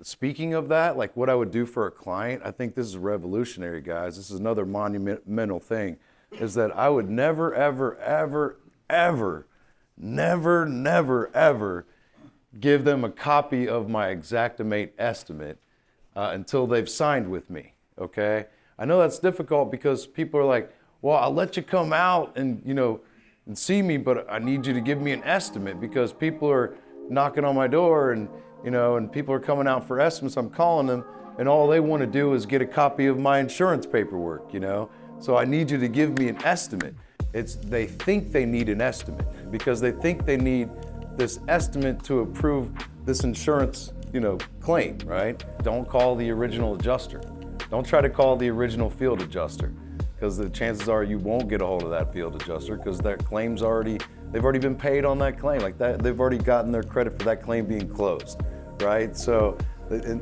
speaking of that, like what I would do for a client, I think this is revolutionary, guys. This is another monumental thing, is that I would never, ever, ever, ever, never, ever give them a copy of my Xactimate estimate until they've signed with me, okay? I know that's difficult because people are like, well, I'll let you come out and, and see me, but I need you to give me an estimate because people are knocking on my door and, and people are coming out for estimates. I'm calling them and all they want to do is get a copy of my insurance paperwork, So I need you to give me an estimate. They think they need an estimate because they think they need this estimate to approve this insurance, claim, right? Don't call the original adjuster. Don't try to call the original field adjuster because the chances are you won't get a hold of that field adjuster because that claim's they've already been paid on that claim. Like that, they've already gotten their credit for that claim being closed, right? So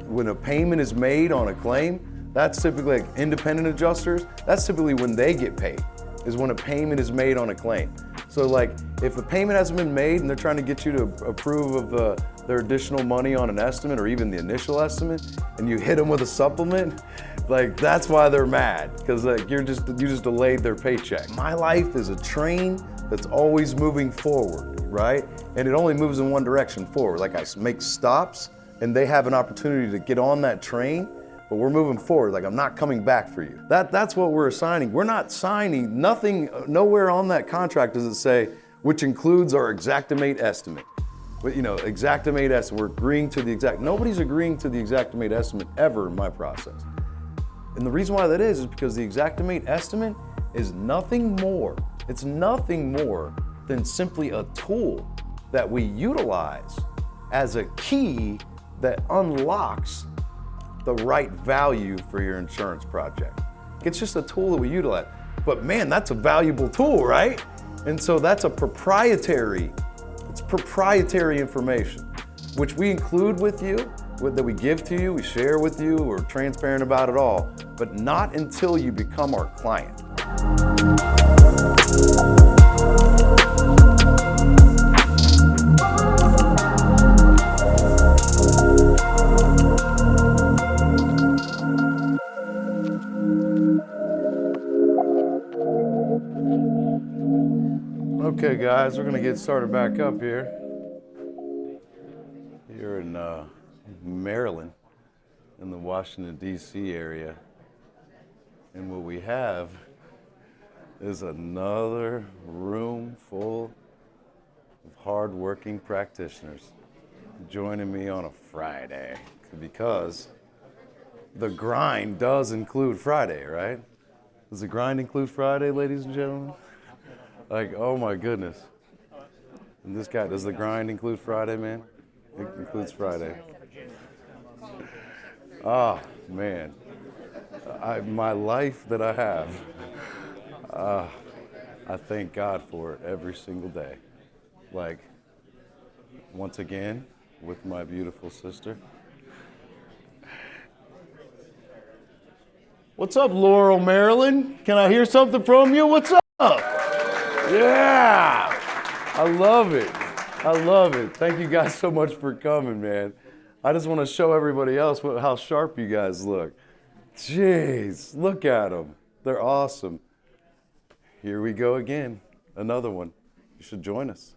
when a payment is made on a claim, that's typically like independent adjusters. That's typically when they get paid, is when a payment is made on a claim. So like if a payment hasn't been made and they're trying to get you to approve of their additional money on an estimate or even the initial estimate, and you hit them with a supplement, like that's why they're mad, because like you just delayed their paycheck. My life is a train that's always moving forward, right? And it only moves in one direction forward. Like I make stops and they have an opportunity to get on that train, but we're moving forward. Like I'm not coming back for you. That's what we're assigning. We're not signing nothing, nowhere on that contract does it say, which includes our Xactimate estimate. But Xactimate estimate, we're agreeing to the nobody's agreeing to the Xactimate estimate ever in my process. And the reason why that is because the Xactimate estimate is nothing more. It's nothing more than simply a tool that we utilize as a key that unlocks the right value for your insurance project. It's just a tool that we utilize. But man, that's a valuable tool, right? And so that's proprietary information, which we include with you, that we give to you, we share with you, we're transparent about it all, but not until you become our client. Okay guys, we're gonna get started back up here. Here in Maryland, in the Washington, D.C. area. And what we have is another room full of hard-working practitioners joining me on a Friday, because the grind does include Friday, right? Does the grind include Friday, ladies and gentlemen? Like, oh my goodness. And this guy, does the grind include Friday, man? It includes Friday. Ah, man. My life that I have, I thank God for it every single day. Like, once again, with my beautiful sister. What's up, Laurel, Maryland? Can I hear something from you? What's up? Yeah! I love it. I love it. Thank you guys so much for coming, man. I just want to show everybody else how sharp you guys look. Jeez, look at them. They're awesome. Here we go again. Another one. You should join us.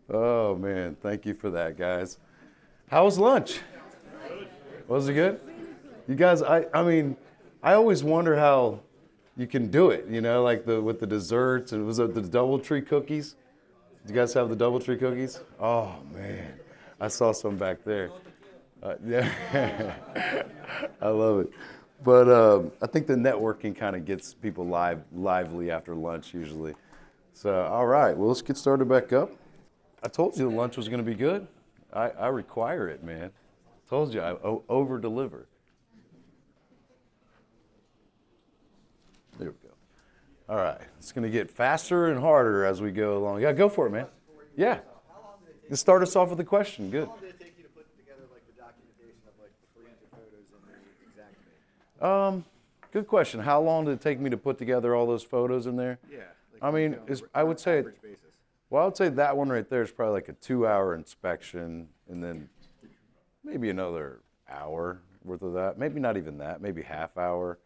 Oh, man. Thank you for that, guys. How was lunch? Was it good? You guys, I mean, I always wonder how you can do it, like with the desserts. And was it the DoubleTree cookies? Did you guys have the DoubleTree cookies? Oh, man. I saw some back there. Yeah, I love it. But I think the networking kind of gets people lively after lunch usually. So, all right, well, let's get started back up. I told you the lunch was going to be good. I require it, man. Told you, I over-deliver. There we go. All right, it's going to get faster and harder as we go along. Yeah, go for it, man. Yeah. Just start us off with a question. Good. How long did it take you to put together the documentation of the 300 photos in the Xactimate? Good question. How long did it take me to put together all those photos in there? Yeah. I would say, average basis. well, I would say that one right there is probably like a 2-hour inspection, and then maybe another hour worth of that. Maybe not even that, maybe half hour.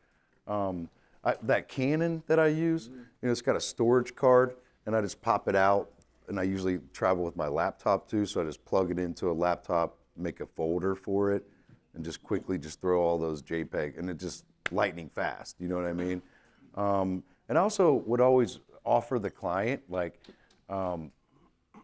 That Canon that I use, it's got a storage card, and I just pop it out, and I usually travel with my laptop too, so I just plug it into a laptop, make a folder for it, and just quickly just throw all those JPEG, and it just lightning fast, you know what I mean? And I also would always offer the client,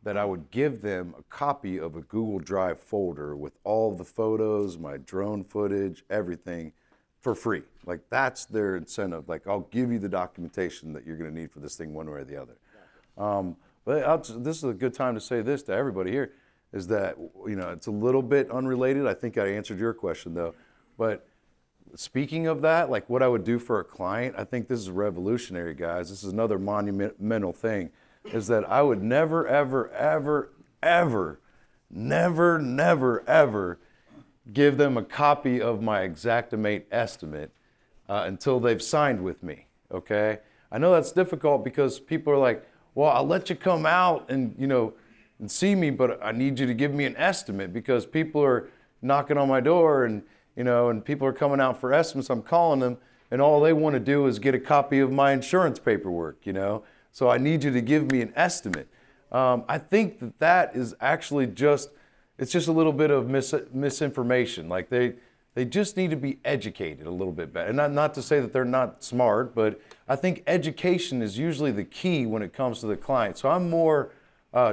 that I would give them a copy of a Google Drive folder with all the photos, my drone footage, everything for free. Like, that's their incentive. Like, I'll give you the documentation that you're gonna need for this thing one way or the other. This is a good time to say this to everybody here, is that, it's a little bit unrelated. I think I answered your question though. But speaking of that, like what I would do for a client, I think this is revolutionary, guys. This is another monumental thing, is that I would never, ever, ever, ever, never, ever give them a copy of my Xactimate estimate until they've signed with me, okay? I know that's difficult because people are like, well, I'll let you come out and, and see me, but I need you to give me an estimate because people are knocking on my door and, and people are coming out for estimates. I'm calling them, and all they want to do is get a copy of my insurance paperwork, So I need you to give me an estimate. I think that is actually it's just a little bit of misinformation. Like they just need to be educated a little bit better. And not to say that they're not smart, but I think education is usually the key when it comes to the client. So I'm more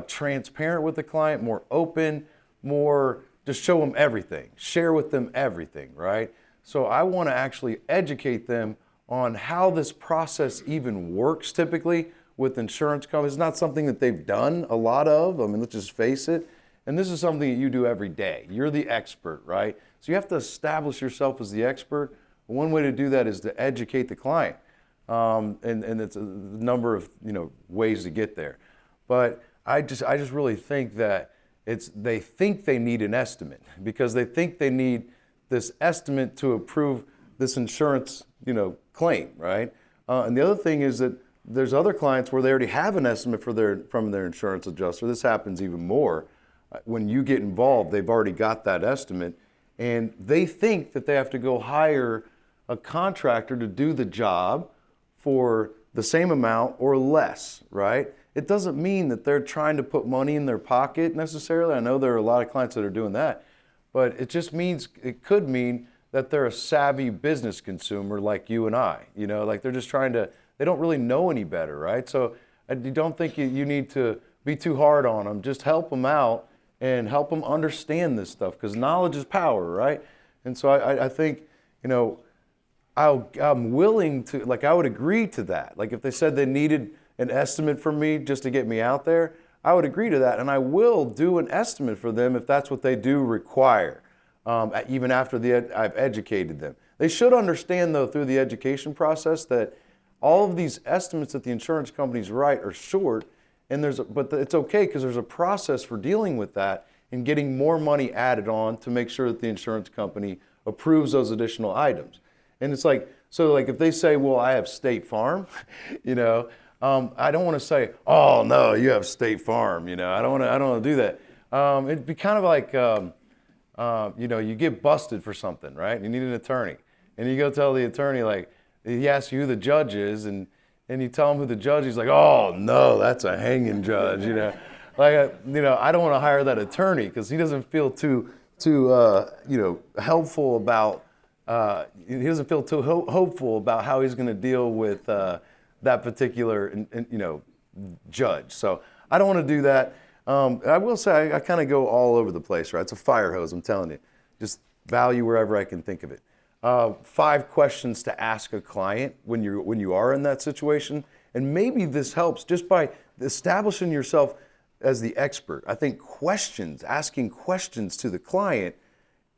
transparent with the client, more open, more just show them everything, share with them everything, right? So I want to actually educate them on how this process even works typically with insurance companies. It's not something that they've done a lot of. I mean, let's just face it. And this is something that you do every day. You're the expert, right? So you have to establish yourself as the expert. One way to do that is to educate the client. And it's a number of ways to get there. But I just really think that they think they need an estimate because they think they need this estimate to approve this insurance claim, right? And the other thing is that there's other clients where they already have an estimate from their insurance adjuster. This happens even more. When you get involved, they've already got that estimate, and they think that they have to go hire a contractor to do the job for the same amount or less, right? It doesn't mean that they're trying to put money in their pocket necessarily. I know there are a lot of clients that are doing that, but it could mean that they're a savvy business consumer like you and I, like they're just they don't really know any better, right? So I don't think you need to be too hard on them. Just help them out and help them understand this stuff because knowledge is power, right? And so I think, I'm willing to, I would agree to that. Like if they said they needed an estimate from me just to get me out there, I would agree to that. And I will do an estimate for them if that's what they do require, even after I've educated them. They should understand, though, through the education process that all of these estimates that the insurance companies write are short, but it's okay because there's a process for dealing with that and getting more money added on to make sure that the insurance company approves those additional items. And it's if they say, well, I have State Farm, I don't want to say, oh no, you have State Farm, I don't want to do that. It'd be kind of like, you get busted for something, right? You need an attorney, and you go tell the attorney, he asks you who the judge is, and you tell him who the judge is. He's like, oh no, that's a hanging judge, I don't want to hire that attorney because he doesn't feel too helpful about. He doesn't feel too hopeful about how he's going to deal with that particular, judge. So I don't want to do that. I will say I kind of go all over the place, right? It's a fire hose, I'm telling you. Just value wherever I can think of it. 5 questions to ask a client when you are in that situation. And maybe this helps just by establishing yourself as the expert. I think asking questions to the client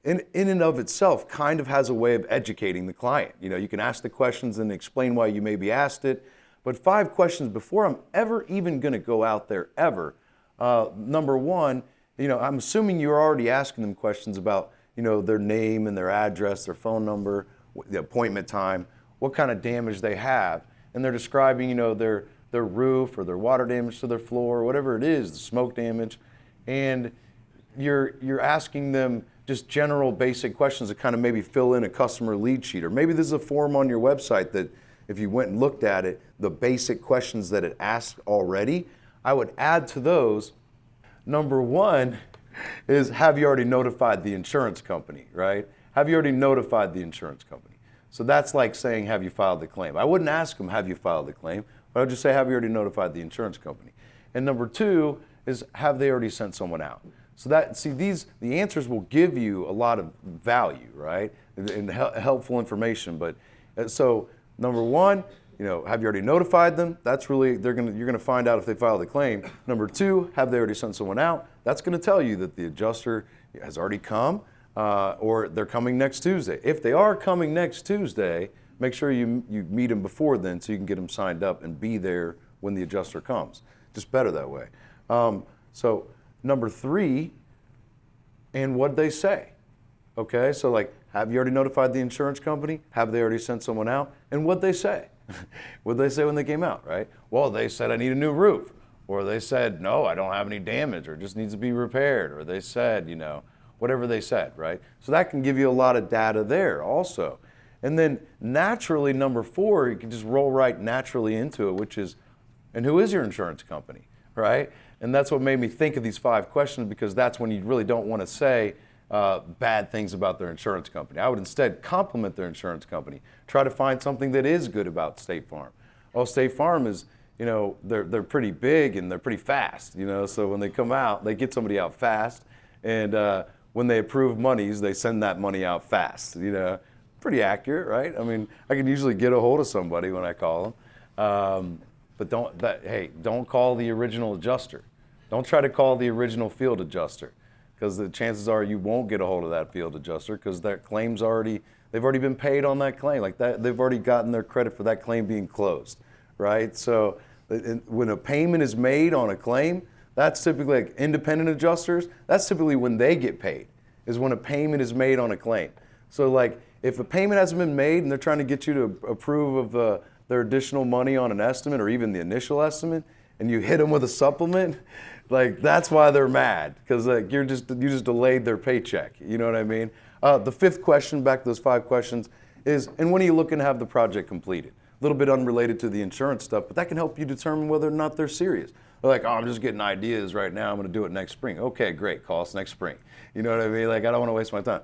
in and of itself kind of has a way of educating the client. You can ask the questions and explain why you maybe asked it, but 5 questions before I'm ever even going to go out there ever. Number one, I'm assuming you're already asking them questions about, their name and their address, their phone number, the appointment time, what kind of damage they have, and they're describing, their roof or their water damage to their floor, whatever it is, the smoke damage, and you're asking them just general basic questions to kind of maybe fill in a customer lead sheet, or maybe there's a form on your website that if you went and looked at it, the basic questions that it asked already, I would add to those. Number one is, have you already notified the insurance company, right? Have you already notified the insurance company? So that's like saying, have you filed the claim? I wouldn't ask them, have you filed the claim? But I would just say, have you already notified the insurance company? And number two is, have they already sent someone out? So the answers will give you a lot of value, right? And helpful information. But so number one, have you already notified them? That's really, you're gonna find out if they filed the claim. Number two, have they already sent someone out? That's gonna tell you that the adjuster has already come, or they're coming next Tuesday. If they are coming next Tuesday, make sure you meet them before then so you can get them signed up and be there when the adjuster comes. Just better that way. So number three, and what they say. Okay, so like, have you already notified the insurance company? Have they already sent someone out? And what'd they say? What'd they say when they came out, right? Well, they said, I need a new roof. Or they said, no, I don't have any damage, or it just needs to be repaired. Or they said, whatever they said, right? So that can give you a lot of data there also. And then naturally, number four, you can just roll right naturally into it, which is, and who is your insurance company, right? And that's what made me think of these 5 questions, because that's when you really don't want to say bad things about their insurance company. I would instead compliment their insurance company. Try to find something that is good about State Farm. Oh, State Farm is, they're pretty big and they're pretty fast, so when they come out, they get somebody out fast, and when they approve monies, they send that money out fast, Pretty accurate, right? I mean, I can usually get a hold of somebody when I call them. But don't call the original adjuster. Don't try to call the original field adjuster, because the chances are you won't get a hold of that field adjuster, because that claim's they've already been paid on that claim. Like that, they've already gotten their credit for that claim being closed, right? So when a payment is made on a claim, that's typically like independent adjusters. That's typically when they get paid, is when a payment is made on a claim. So like if a payment hasn't been made and they're trying to get you to approve of their additional money on an estimate, or even the initial estimate, and you hit them with a supplement, like that's why they're mad, because like you just delayed their paycheck. You know what I mean? The 5th question, back to those 5 questions, is, and when are you looking to have the project completed? A little bit unrelated to the insurance stuff, but that can help you determine whether or not they're serious. They're like, oh, I'm just getting ideas right now, I'm going to do it next spring. Okay, great, call us next spring. You know what I mean? Like, I don't want to waste my time.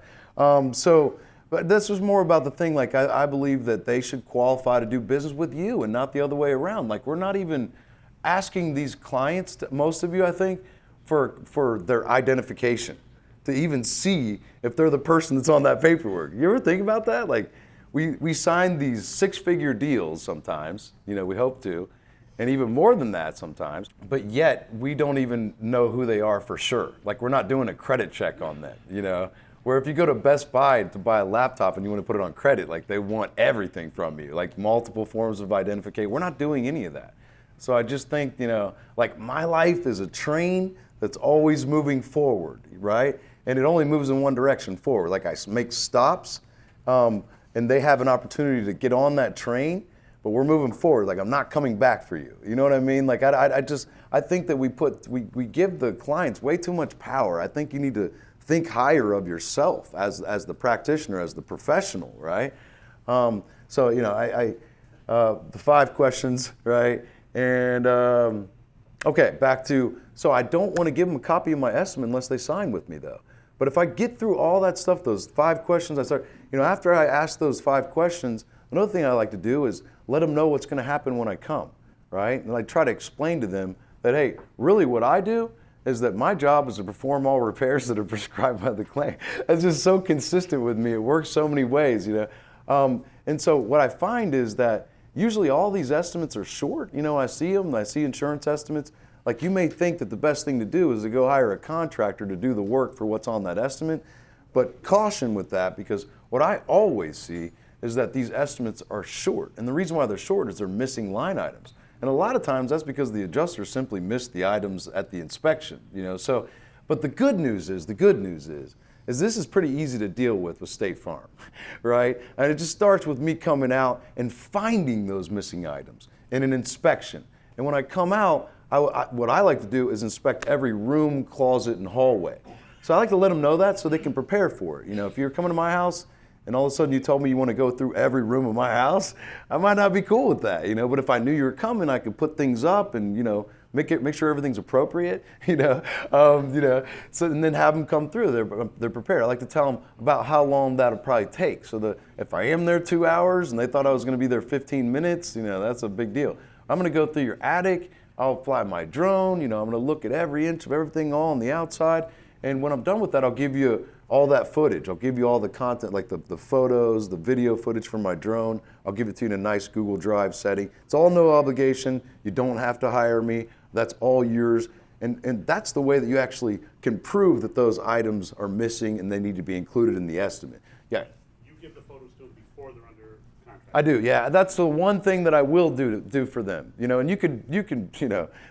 But this was more about the thing, like I believe that they should qualify to do business with you and not the other way around. Like, we're not even asking these clients, most of you, I think, for their identification, to even see if they're the person that's on that paperwork. You ever think about that? Like, we sign these 6-figure deals sometimes, we hope to, and even more than that sometimes, but yet we don't even know who they are for sure. Like, we're not doing a credit check on them, Where if you go to Best Buy to buy a laptop and you want to put it on credit, like they want everything from you, like multiple forms of identification. We're not doing any of that. So I just think, like my life is a train that's always moving forward, right? And it only moves in one direction, forward. Like I make stops, and they have an opportunity to get on that train, but we're moving forward. Like I'm not coming back for you. You know what I mean? Like I think that we give the clients way too much power. I think you need to think higher of yourself as the practitioner, as the professional, right? So the 5 questions, right? And okay, back to, so I don't want to give them a copy of my estimate unless they sign with me though. But if I get through all that stuff, those 5 questions, after I ask those 5 questions, another thing I like to do is let them know what's going to happen when I come, right? And I try to explain to them that, hey, really what I do is that my job is to perform all repairs that are prescribed by the claim. That's just so consistent with me. It works so many ways, And so what I find is that usually all these estimates are short. I see them, I see insurance estimates. Like you may think that the best thing to do is to go hire a contractor to do the work for what's on that estimate, but caution with that, because what I always see is that these estimates are short. And the reason why they're short is they're missing line items. And a lot of times that's because the adjuster simply missed the items at the inspection, So, but the good news is this is pretty easy to deal with State Farm, right? And it just starts with me coming out and finding those missing items in an inspection. And when I come out, what I like to do is inspect every room, closet, and hallway. So I like to let them know that so they can prepare for it. If you're coming to my house and all of a sudden you told me you want to go through every room of my house, I might not be cool with that, But if I knew you were coming, I could put things up and, make sure everything's appropriate, So and then have them come through. They're prepared. I like to tell them about how long that'll probably take. So that if I am there 2 hours and they thought I was going to be there 15 minutes, that's a big deal. I'm going to go through your attic. I'll fly my drone. I'm going to look at every inch of everything on the outside. And when I'm done with that, I'll give you all that footage. I'll give you all the content, like the photos, the video footage from my drone. I'll give it to you in a nice Google Drive setting. It's all no obligation. You don't have to hire me. That's all yours. And that's the way that you actually can prove that those items are missing and they need to be included in the estimate. Yeah. You give the photos to them before they're under contract. I do, yeah. That's the one thing that I will do for them. And you can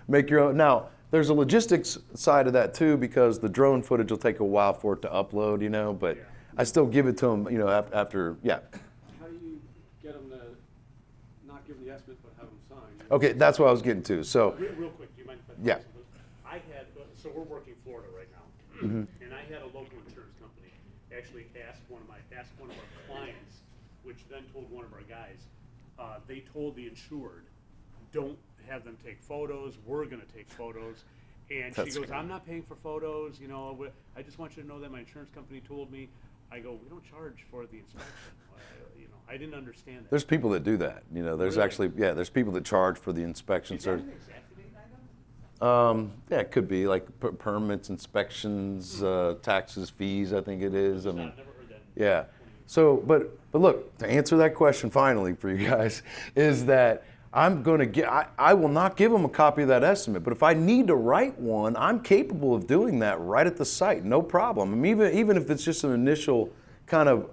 make your own. Now, there's a logistics side of that too, because the drone footage will take a while for it to upload, but I still give it to them, after, yeah. How do you get them to not give them the estimate, but have them sign? Okay, that's what I was getting to. So, Real quick, do you mind if I yeah. So we're working Florida right now, and I had a local insurance company actually ask one of our clients, which then told one of our guys, they told the insured, don't have them take photos, we're gonna take photos. And That's she goes, great. I'm not paying for photos, I just want you to know that my insurance company told me. I go, we don't charge for the inspection. I didn't understand that. There's people that do that. There's Really? actually, there's people that charge for the inspection. Is that an Xactimate item? Yeah, it could be like permits, inspections, taxes, fees, I think it is. I've never heard that. Yeah. So, but look, to answer that question finally for you guys, is that I will not give them a copy of that estimate, but if I need to write one, I'm capable of doing that right at the site, no problem. I mean, even if it's just an initial kind of,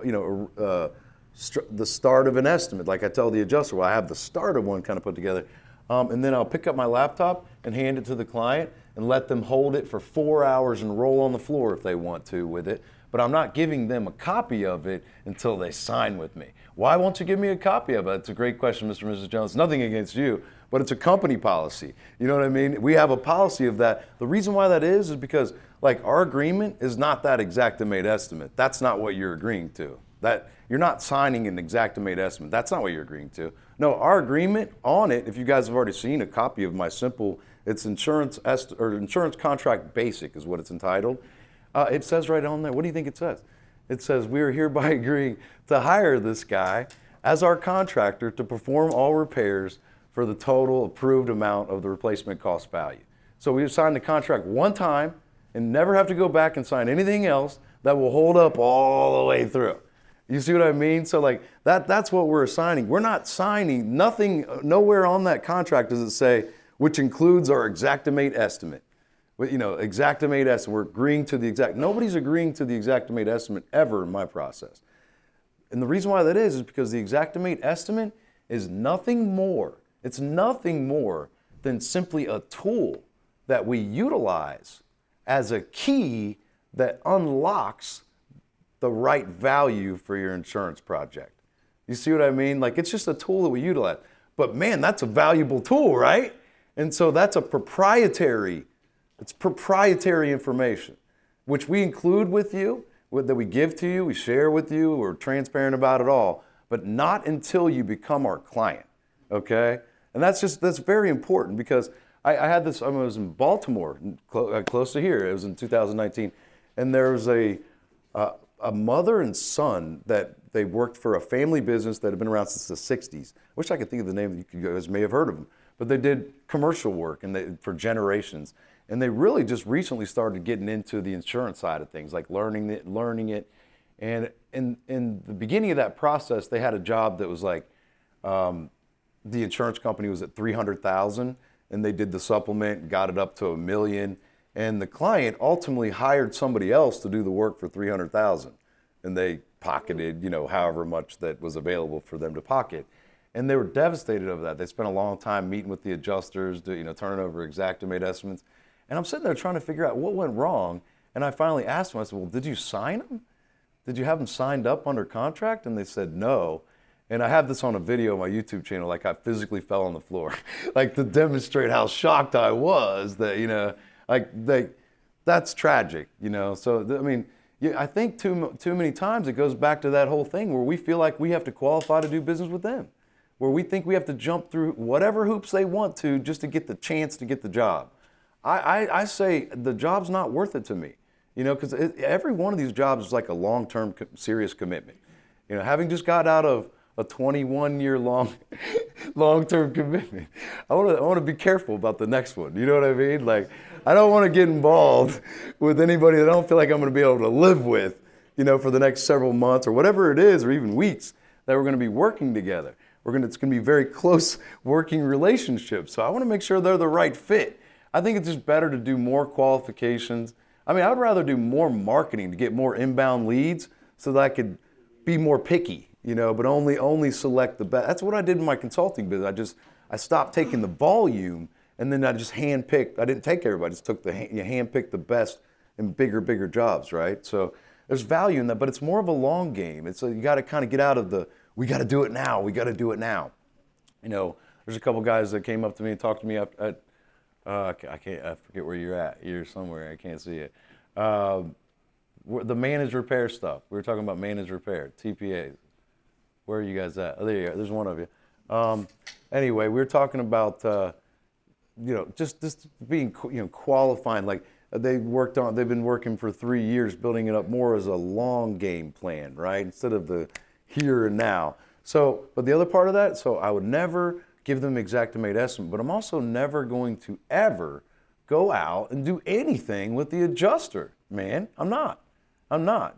the start of an estimate, like I tell the adjuster, well, I have the start of one kind of put together, and then I'll pick up my laptop and hand it to the client and let them hold it for 4 hours and roll on the floor if they want to with it. But I'm not giving them a copy of it until they sign with me. Why won't you give me a copy of it? It's a great question, Mr. and Mrs. Jones. Nothing against you, but it's a company policy. You know what I mean? We have a policy of that. The reason why that is because like our agreement is not that Xactimate estimate. That's not what you're agreeing to. That you're not signing an Xactimate estimate. That's not what you're agreeing to. No, our agreement on it, if you guys have already seen a copy of my simple, it's insurance contract basic is what it's entitled. It says right on there, what do you think it says? It says, we are hereby agreeing to hire this guy as our contractor to perform all repairs for the total approved amount of the replacement cost value. So we signed the contract one time and never have to go back and sign anything else that will hold up all the way through. You see what I mean? So like that's what we're assigning. We're not signing nothing, nowhere on that contract does it say, which includes our Xactimate estimate. Xactimate estimate, we're agreeing to the nobody's agreeing to the Xactimate estimate ever in my process. And the reason why that is because the Xactimate estimate is nothing more. It's nothing more than simply a tool that we utilize as a key that unlocks the right value for your insurance project. You see what I mean? Like it's just a tool that we utilize. But man, that's a valuable tool, right? And so that's a proprietary information, which we include with you, that we give to you, we share with you, we're transparent about it all, but not until you become our client, okay? And that's very important because I had this, I was in Baltimore, close to here, it was in 2019, and there was a mother and son that they worked for a family business that had been around since the 60s. I wish I could think of the name, you guys may have heard of them, but they did commercial work for generations. And they really just recently started getting into the insurance side of things, like learning it. And in the beginning of that process, they had a job that was like, the insurance company was at $300,000 and they did the supplement, got it up to $1 million. And the client ultimately hired somebody else to do the work for $300,000. And they pocketed, however much that was available for them to pocket. And they were devastated over that. They spent a long time meeting with the adjusters, turning over Xactimate estimates. And I'm sitting there trying to figure out what went wrong. And I finally asked them, I said, well, did you sign them? Did you have them signed up under contract? And they said no. And I have this on a video on my YouTube channel, like I physically fell on the floor, like to demonstrate how shocked I was that, that's tragic, you know. So I mean, yeah, I think too many times it goes back to that whole thing where we feel like we have to qualify to do business with them, where we think we have to jump through whatever hoops they want to just to get the chance to get the job. I say the job's not worth it to me, you know, because every one of these jobs is like a long-term serious commitment. You know, having just got out of a 21-year long-term commitment, I want to be careful about the next one. You know what I mean? Like, I don't want to get involved with anybody that I don't feel like I'm going to be able to live with, you know, for the next several months or whatever it is, or even weeks that we're going to be working together. It's going to be very close working relationships. So I want to make sure they're the right fit. I think it's just better to do more qualifications. I mean, I would rather do more marketing to get more inbound leads so that I could be more picky, you know, but only select the best. That's what I did in my consulting business. I stopped taking the volume, and then I just handpicked. I didn't take everybody. I just took handpicked the best and bigger jobs, right? So there's value in that, but it's more of a long game. It's you got to kind of get out of the we got to do it now. We got to do it now. You know, there's a couple guys that came up to me and talked to me at I forget where you're at. You're somewhere. I can't see it. The managed repair stuff. We were talking about managed repair, TPAs. Where are you guys at? Oh, there you are. There's one of you. Anyway, we were talking about, you know, just being, you know, qualifying. Like they've been working for 3 years, building it up more as a long game plan, right? Instead of the here and now. So, but the other part of that, so I would never give them Xactimate estimate, but I'm also never going to ever go out and do anything with the adjuster, man. I'm not.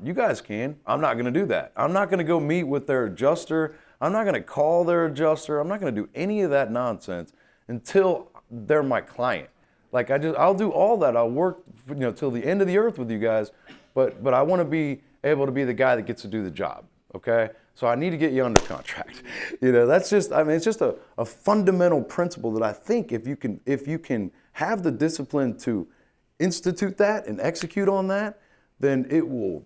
You guys can. I'm not going to do that. I'm not going to go meet with their adjuster. I'm not going to call their adjuster. I'm not going to do any of that nonsense until they're my client. Like I'll do all that. I'll work, you know, till the end of the earth with you guys, but I want to be able to be the guy that gets to do the job. Okay? So I need to get you under contract. You know, that's just, I mean, it's just a fundamental principle that I think if you can have the discipline to institute that and execute on that, then it will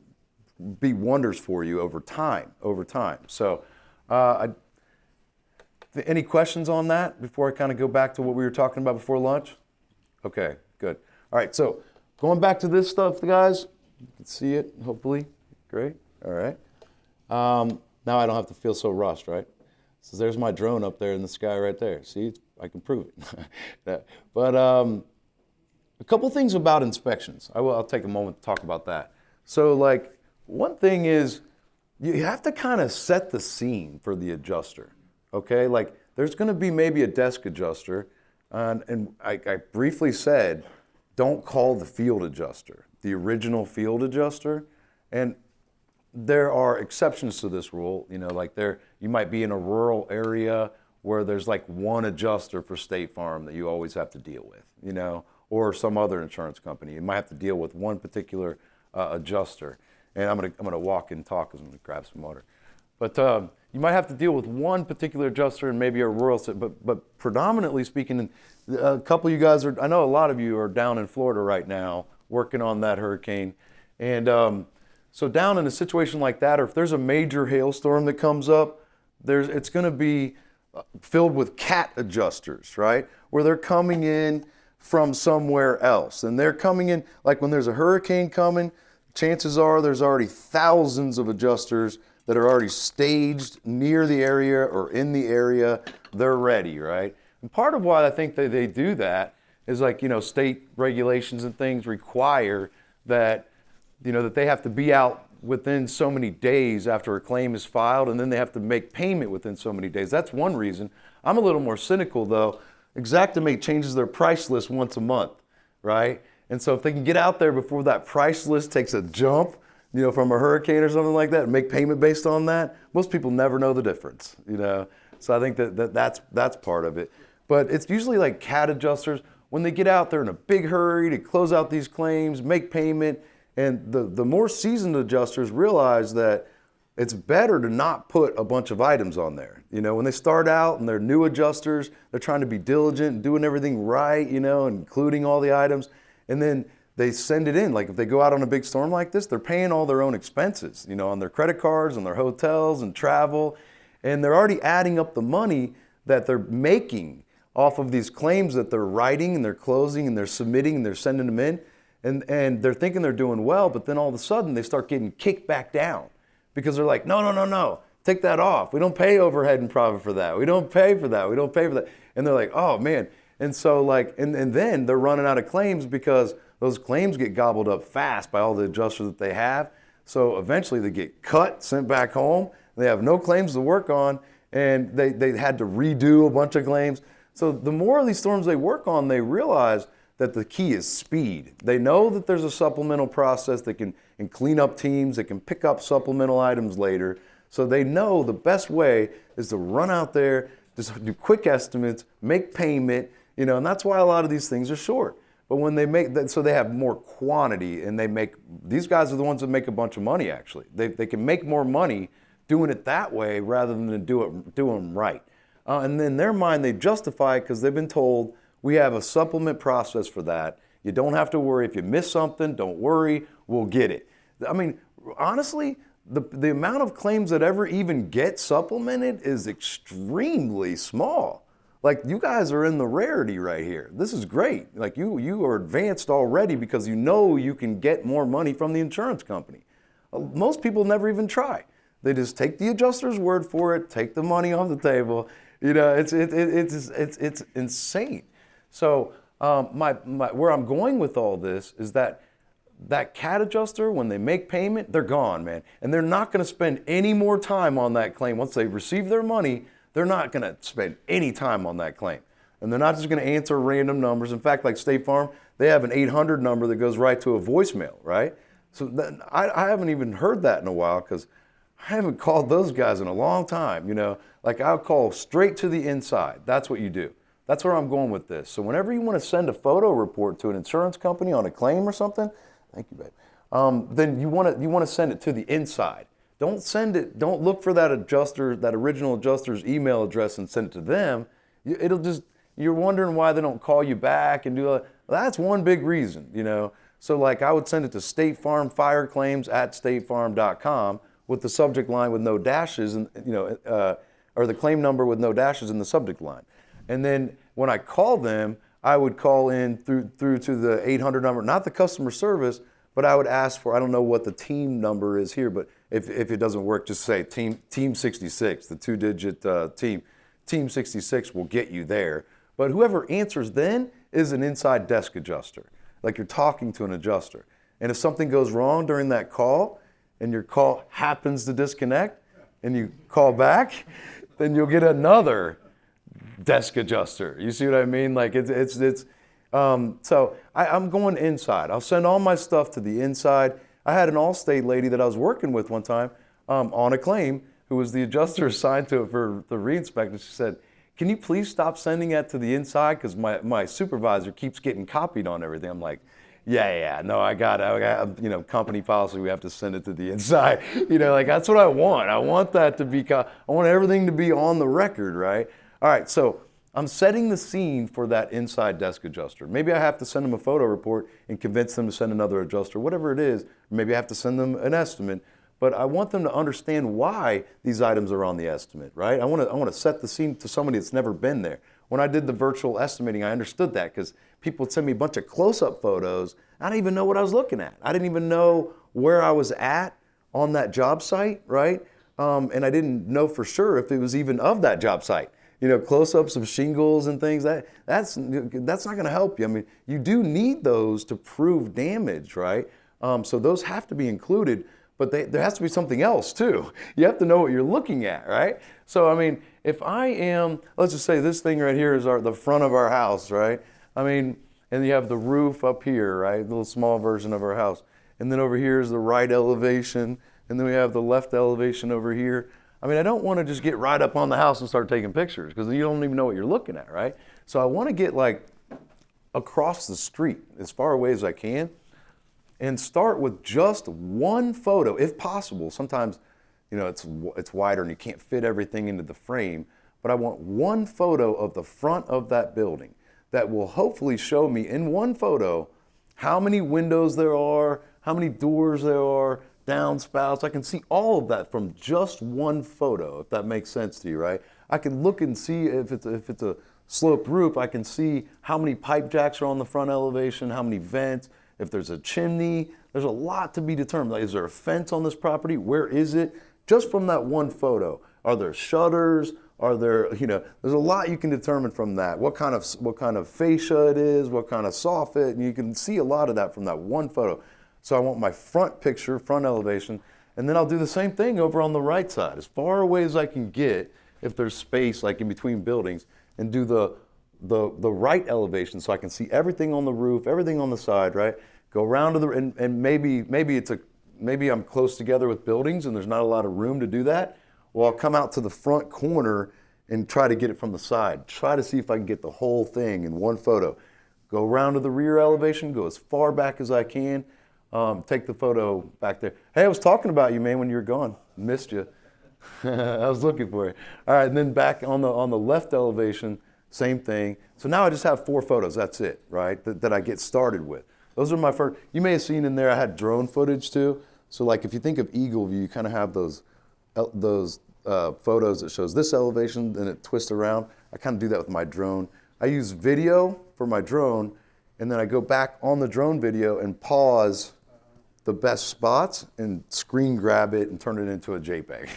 be wonders for you over time. So any questions on that before I kind of go back to what we were talking about before lunch? Okay, good. All right, so going back to this stuff, guys, you can see it, hopefully. Great, all right. Now I don't have to feel so rushed, right? So there's my drone up there in the sky right there. See, I can prove it. But a couple things about inspections. I'll take a moment to talk about that. So like one thing is you have to kind of set the scene for the adjuster, okay? Like there's gonna be maybe a desk adjuster, and I briefly said, don't call the field adjuster, the original field adjuster. And there are exceptions to this rule, you know, like you might be in a rural area where there's like one adjuster for State Farm that you always have to deal with, you know, or some other insurance company. You might have to deal with one particular adjuster. And I'm gonna walk and talk because I'm gonna grab some water. But you might have to deal with one particular adjuster and maybe a rural, but predominantly speaking, a couple of you guys I know a lot of you are down in Florida right now working on that hurricane. And so down in a situation like that, or if there's a major hailstorm that comes up, it's going to be filled with cat adjusters, right? Where they're coming in from somewhere else. And they're coming in, like when there's a hurricane coming, chances are there's already thousands of adjusters that are already staged near the area or in the area. They're ready, right? And part of why I think they do that is like, you know, state regulations and things require that, you know, that they have to be out within so many days after a claim is filed, and then they have to make payment within so many days. That's one reason. I'm a little more cynical though. Xactimate changes their price list once a month, right? And so if they can get out there before that price list takes a jump, you know, from a hurricane or something like that, and make payment based on that, most people never know the difference, you know? So I think that's part of it. But it's usually like cat adjusters, when they get out there in a big hurry to close out these claims, make payment. And the more seasoned adjusters realize that it's better to not put a bunch of items on there. You know, when they start out and they're new adjusters, they're trying to be diligent and doing everything right, you know, including all the items. And then they send it in. Like if they go out on a big storm like this, they're paying all their own expenses, you know, on their credit cards, on their hotels and travel. And they're already adding up the money that they're making off of these claims that they're writing and they're closing and they're submitting and they're sending them in. and they're thinking they're doing well, but then all of a sudden they start getting kicked back down because they're like, no, take that off. We don't pay overhead and profit for that. We don't pay for that. We don't pay for that. And they're like, oh man. And so like, and then they're running out of claims because those claims get gobbled up fast by all the adjusters that they have. So eventually they get cut, sent back home. They have no claims to work on, and they had to redo a bunch of claims. So the more of these storms they work on, they realize that the key is speed. They know that there's a supplemental process that can clean up teams, that can pick up supplemental items later. So they know the best way is to run out there, just do quick estimates, make payment, and that's why a lot of these things are short. But when they make that, so they have more quantity, and these guys are the ones that make a bunch of money actually. They can make more money doing it that way rather than do them right. And in their mind, they justify it because they've been told, we have a supplement process for that. You don't have to worry. If you miss something, don't worry, we'll get it. I mean, honestly, the amount of claims that ever even get supplemented is extremely small. Like, you guys are in the rarity right here. This is great. Like, you are advanced already because you know you can get more money from the insurance company. Most people never even try. They just take the adjuster's word for it, take the money off the table. It's insane. So where I'm going with all this is that CAT adjuster, when they make payment, they're gone, man. And they're not going to spend any more time on that claim. Once they receive their money, they're not going to spend any time on that claim. And they're not just going to answer random numbers. In fact, like State Farm, they have an 800 number that goes right to a voicemail, right? So I haven't even heard that in a while because I haven't called those guys in a long time, Like, I'll call straight to the inside. That's what you do. That's where I'm going with this. So whenever you want to send a photo report to an insurance company on a claim or something, thank you, babe, then you want to send it to the inside. Don't send it, don't look for that original adjuster's email address and send it to them. You're wondering why they don't call you back and do that. Well, that's one big reason, So like, I would send it to State Farm Fire Claims at statefarm.com with the subject line with no dashes, and or the claim number with no dashes in the subject line. And then when I call them, I would call in through to the 800 number, not the customer service, but I would ask for, I don't know what the team number is here, but if it doesn't work, just say team 66, the 2-digit team 66 will get you there. But whoever answers then is an inside desk adjuster, like you're talking to an adjuster. And if something goes wrong during that call and your call happens to disconnect and you call back, then you'll get another desk adjuster. You see what I mean? Like so I'm going inside. I'll send all my stuff to the inside. I had an Allstate lady that I was working with one time on a claim who was the adjuster assigned to it for the reinspection. She said, can you please stop sending that to the inside? Because my supervisor keeps getting copied on everything. I'm like, yeah, no, I got company policy, we have to send it to the inside. Like, that's what I want. I want that to be, I want everything to be on the record, right? All right, so I'm setting the scene for that inside desk adjuster. Maybe I have to send them a photo report and convince them to send another adjuster, whatever it is. Maybe I have to send them an estimate, but I want them to understand why these items are on the estimate, right? I want to set the scene to somebody that's never been there. When I did the virtual estimating, I understood that because people would send me a bunch of close-up photos. I didn't even know what I was looking at. I didn't even know where I was at on that job site, right? And I didn't know for sure if it was even of that job site. Close-ups of shingles and things, that's not going to help you. I mean, you do need those to prove damage, right? So those have to be included, but there has to be something else too. You have to know what you're looking at, right? So, I mean, if I am, let's just say this thing right here is the front of our house, right? I mean, and you have the roof up here, right? The little small version of our house. And then over here is the right elevation, and then we have the left elevation over here. I mean, I don't want to just get right up on the house and start taking pictures because you don't even know what you're looking at, right? So I want to get like across the street as far away as I can and start with just one photo, if possible. Sometimes, it's wider and you can't fit everything into the frame, but I want one photo of the front of that building that will hopefully show me in one photo how many windows there are, how many doors there are, downspouts. I can see all of that from just one photo, if that makes sense to you, right? I can look and see if it's a sloped roof, I can see how many pipe jacks are on the front elevation, how many vents, if there's a chimney. There's a lot to be determined. Like, is there a fence on this property? Where is it? Just from that one photo. Are there shutters? Are there, there's a lot you can determine from that. What kind of fascia it is, what kind of soffit, and you can see a lot of that from that one photo. So I want my front picture, front elevation, and then I'll do the same thing over on the right side, as far away as I can get, if there's space like in between buildings, and do the right elevation so I can see everything on the roof, everything on the side, right? Go around to the, and maybe I'm close together with buildings and there's not a lot of room to do that. Well, I'll come out to the front corner and try to get it from the side. Try to see if I can get the whole thing in one photo. Go around to the rear elevation, go as far back as I can, take the photo back there. Hey, I was talking about you, man, when you were gone. Missed you. I was looking for you. All right, and then back on the left elevation, same thing. So now I just have 4 photos, that's it, right, that I get started with. Those are my first. You may have seen in there I had drone footage too. So like if you think of eagle view, you kind of have those photos that shows this elevation, then it twists around. I kind of do that with my drone. I use video for my drone, and then I go back on the drone video and pause the best spots and screen grab it and turn it into a JPEG.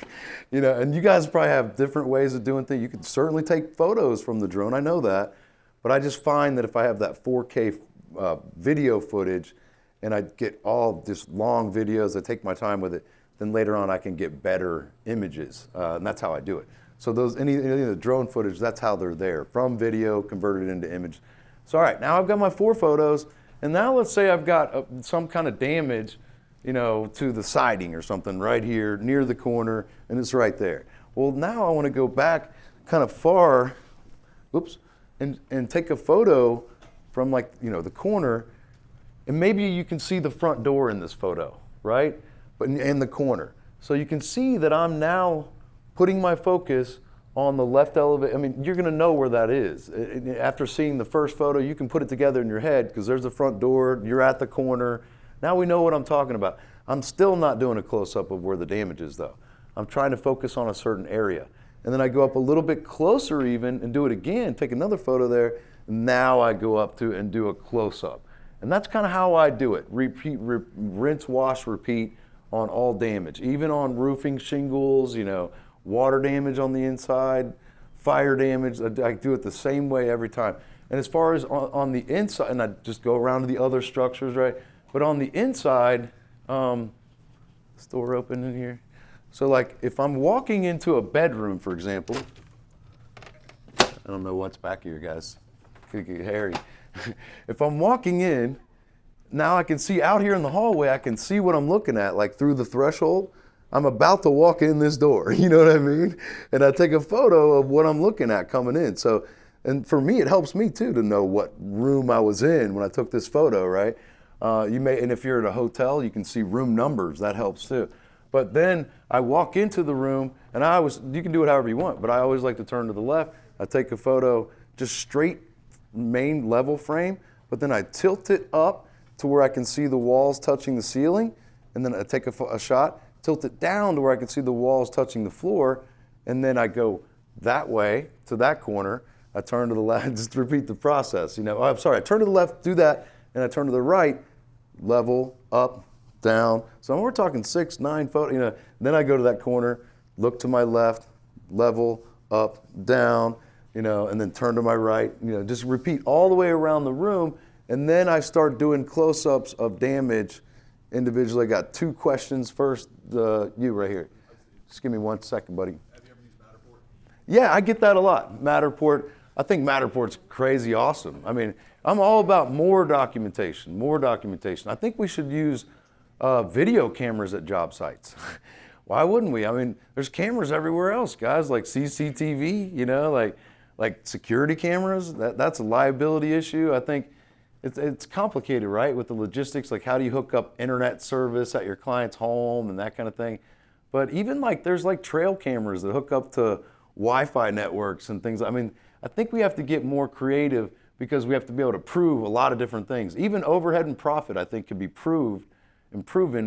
And you guys probably have different ways of doing things. You can certainly take photos from the drone, I know that, but I just find that if I have that 4K video footage and I get all just long videos, I take my time with it, then later on I can get better images, and that's how I do it. So any of the drone footage, that's how they're there, from video converted into image. So all right, now I've got my 4 photos, and now let's say I've got some kind of damage, to the siding or something right here near the corner, and it's right there. Well, now I want to go back kind of far, and take a photo from the corner, and maybe you can see the front door in this photo, right? But in the corner. So you can see that I'm now putting my focus on the left elevation. I mean, you're gonna know where that is. After seeing the first photo, you can put it together in your head because there's the front door, you're at the corner. Now we know what I'm talking about. I'm still not doing a close-up of where the damage is though. I'm trying to focus on a certain area. And then I go up a little bit closer even and do it again, take another photo there. Now I go up to and do a close-up. And that's kind of how I do it. Repeat, rinse, wash, repeat on all damage. Even on roofing shingles, water damage on the inside, fire damage, I do it the same way every time. And as far as on the inside, and I just go around to the other structures, right? But on the inside, this door open in here. So like if I'm walking into a bedroom, for example, I don't know what's back here, guys. Could get hairy. If I'm walking in, now I can see out here in the hallway, I can see what I'm looking at, like through the threshold. I'm about to walk in this door, you know what I mean? And I take a photo of what I'm looking at coming in. So, and for me, it helps me too to know what room I was in when I took this photo, right? And if you're at a hotel, you can see room numbers, that helps too. But then I walk into the room, and you can do it however you want, but I always like to turn to the left. I take a photo, just straight main level frame, but then I tilt it up to where I can see the walls touching the ceiling, and then I take a shot, tilt it down to where I can see the walls touching the floor, and then I go that way to that corner. I turn to the left, just repeat the process. I'm sorry, I turn to the left, do that, and I turn to the right, level, up, down. So we're talking 6, 9 photos, Then I go to that corner, look to my left, level, up, down, and then turn to my right, just repeat all the way around the room. And then I start doing close-ups of damage individually. I got 2 questions. First, you right here. Just give me 1 second, buddy. Have you ever used Matterport? Yeah, I get that a lot. Matterport, I think Matterport's crazy awesome. I mean, I'm all about more documentation. I think we should use video cameras at job sites. Why wouldn't we? I mean, there's cameras everywhere else, guys, like CCTV, like security cameras. That's a liability issue. I think it's complicated, right, with the logistics, like how do you hook up internet service at your client's home and that kind of thing. But even there's trail cameras that hook up to Wi-Fi networks and things. I mean, I think we have to get more creative because we have to be able to prove a lot of different things. Even overhead and profit, I think, could be proven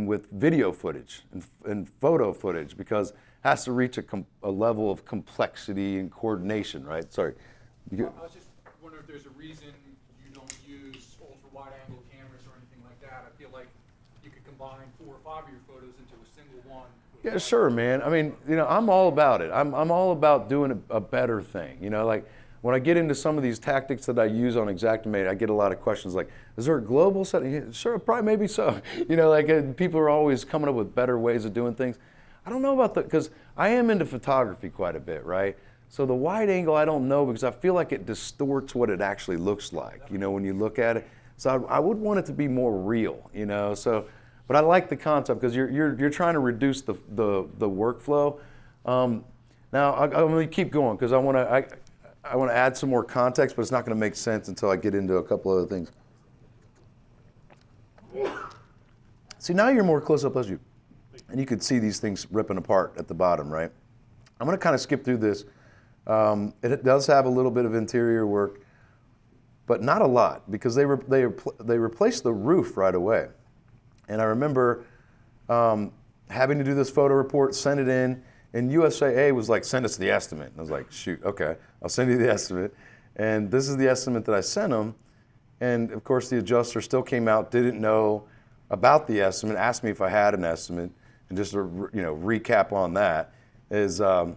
with video footage and photo footage because it has to reach a level of complexity and coordination, right? Sorry. I was just wondering if there's a reason you don't use ultra-wide angle cameras or anything like that. combine 4 or 5 of your photos into a single one. Yeah, sure, man. I mean, I'm all about it. I'm all about doing a better thing. Like when I get into some of these tactics that I use on Xactimate, I get a lot of questions like, is there a global setting? Yeah, sure, probably, maybe so. People are always coming up with better ways of doing things. I don't know about because I am into photography quite a bit, right? So the wide angle, I don't know because I feel like it distorts what it actually looks like, when you look at it. So I would want it to be more real, But I like the concept because you're trying to reduce the workflow. Now I'm going to keep going because I want to add some more context, but it's not going to make sense until I get into a couple other things. See, now you're more close up as you, and you can see these things ripping apart at the bottom, right? I'm going to kind of skip through this. It does have a little bit of interior work, but not a lot because they replaced the roof right away. And I remember having to do this photo report, send it in, and USAA was like, send us the estimate. And I was like, shoot, okay, I'll send you the estimate. And this is the estimate that I sent them. And of course, the adjuster still came out, didn't know about the estimate, asked me if I had an estimate. And just to recap on that is I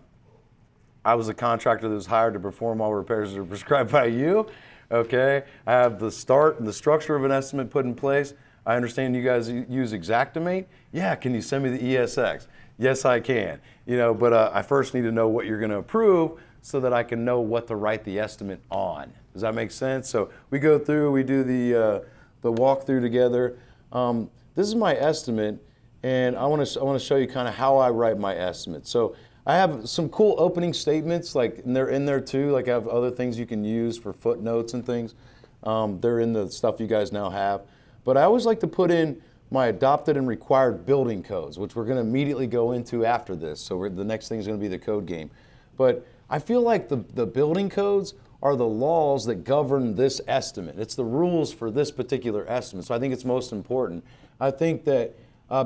was a contractor that was hired to perform all repairs that are prescribed by you. Okay, I have the start and the structure of an estimate put in place. I understand you guys use Xactimate. Yeah, can you send me the ESX? Yes, I can. But I first need to know what you're going to approve so that I can know what to write the estimate on. Does that make sense? So we go through, we do the walkthrough together. This is my estimate, and I want to show you kind of how I write my estimate. So I have some cool opening statements, and they're in there too. Like I have other things you can use for footnotes and things. They're in the stuff you guys now have. But I always like to put in my adopted and required building codes, which we're going to immediately go into after this. So the next thing is going to be the code game. But I feel like the building codes are the laws that govern this estimate. It's the rules for this particular estimate. So I think it's most important. I think that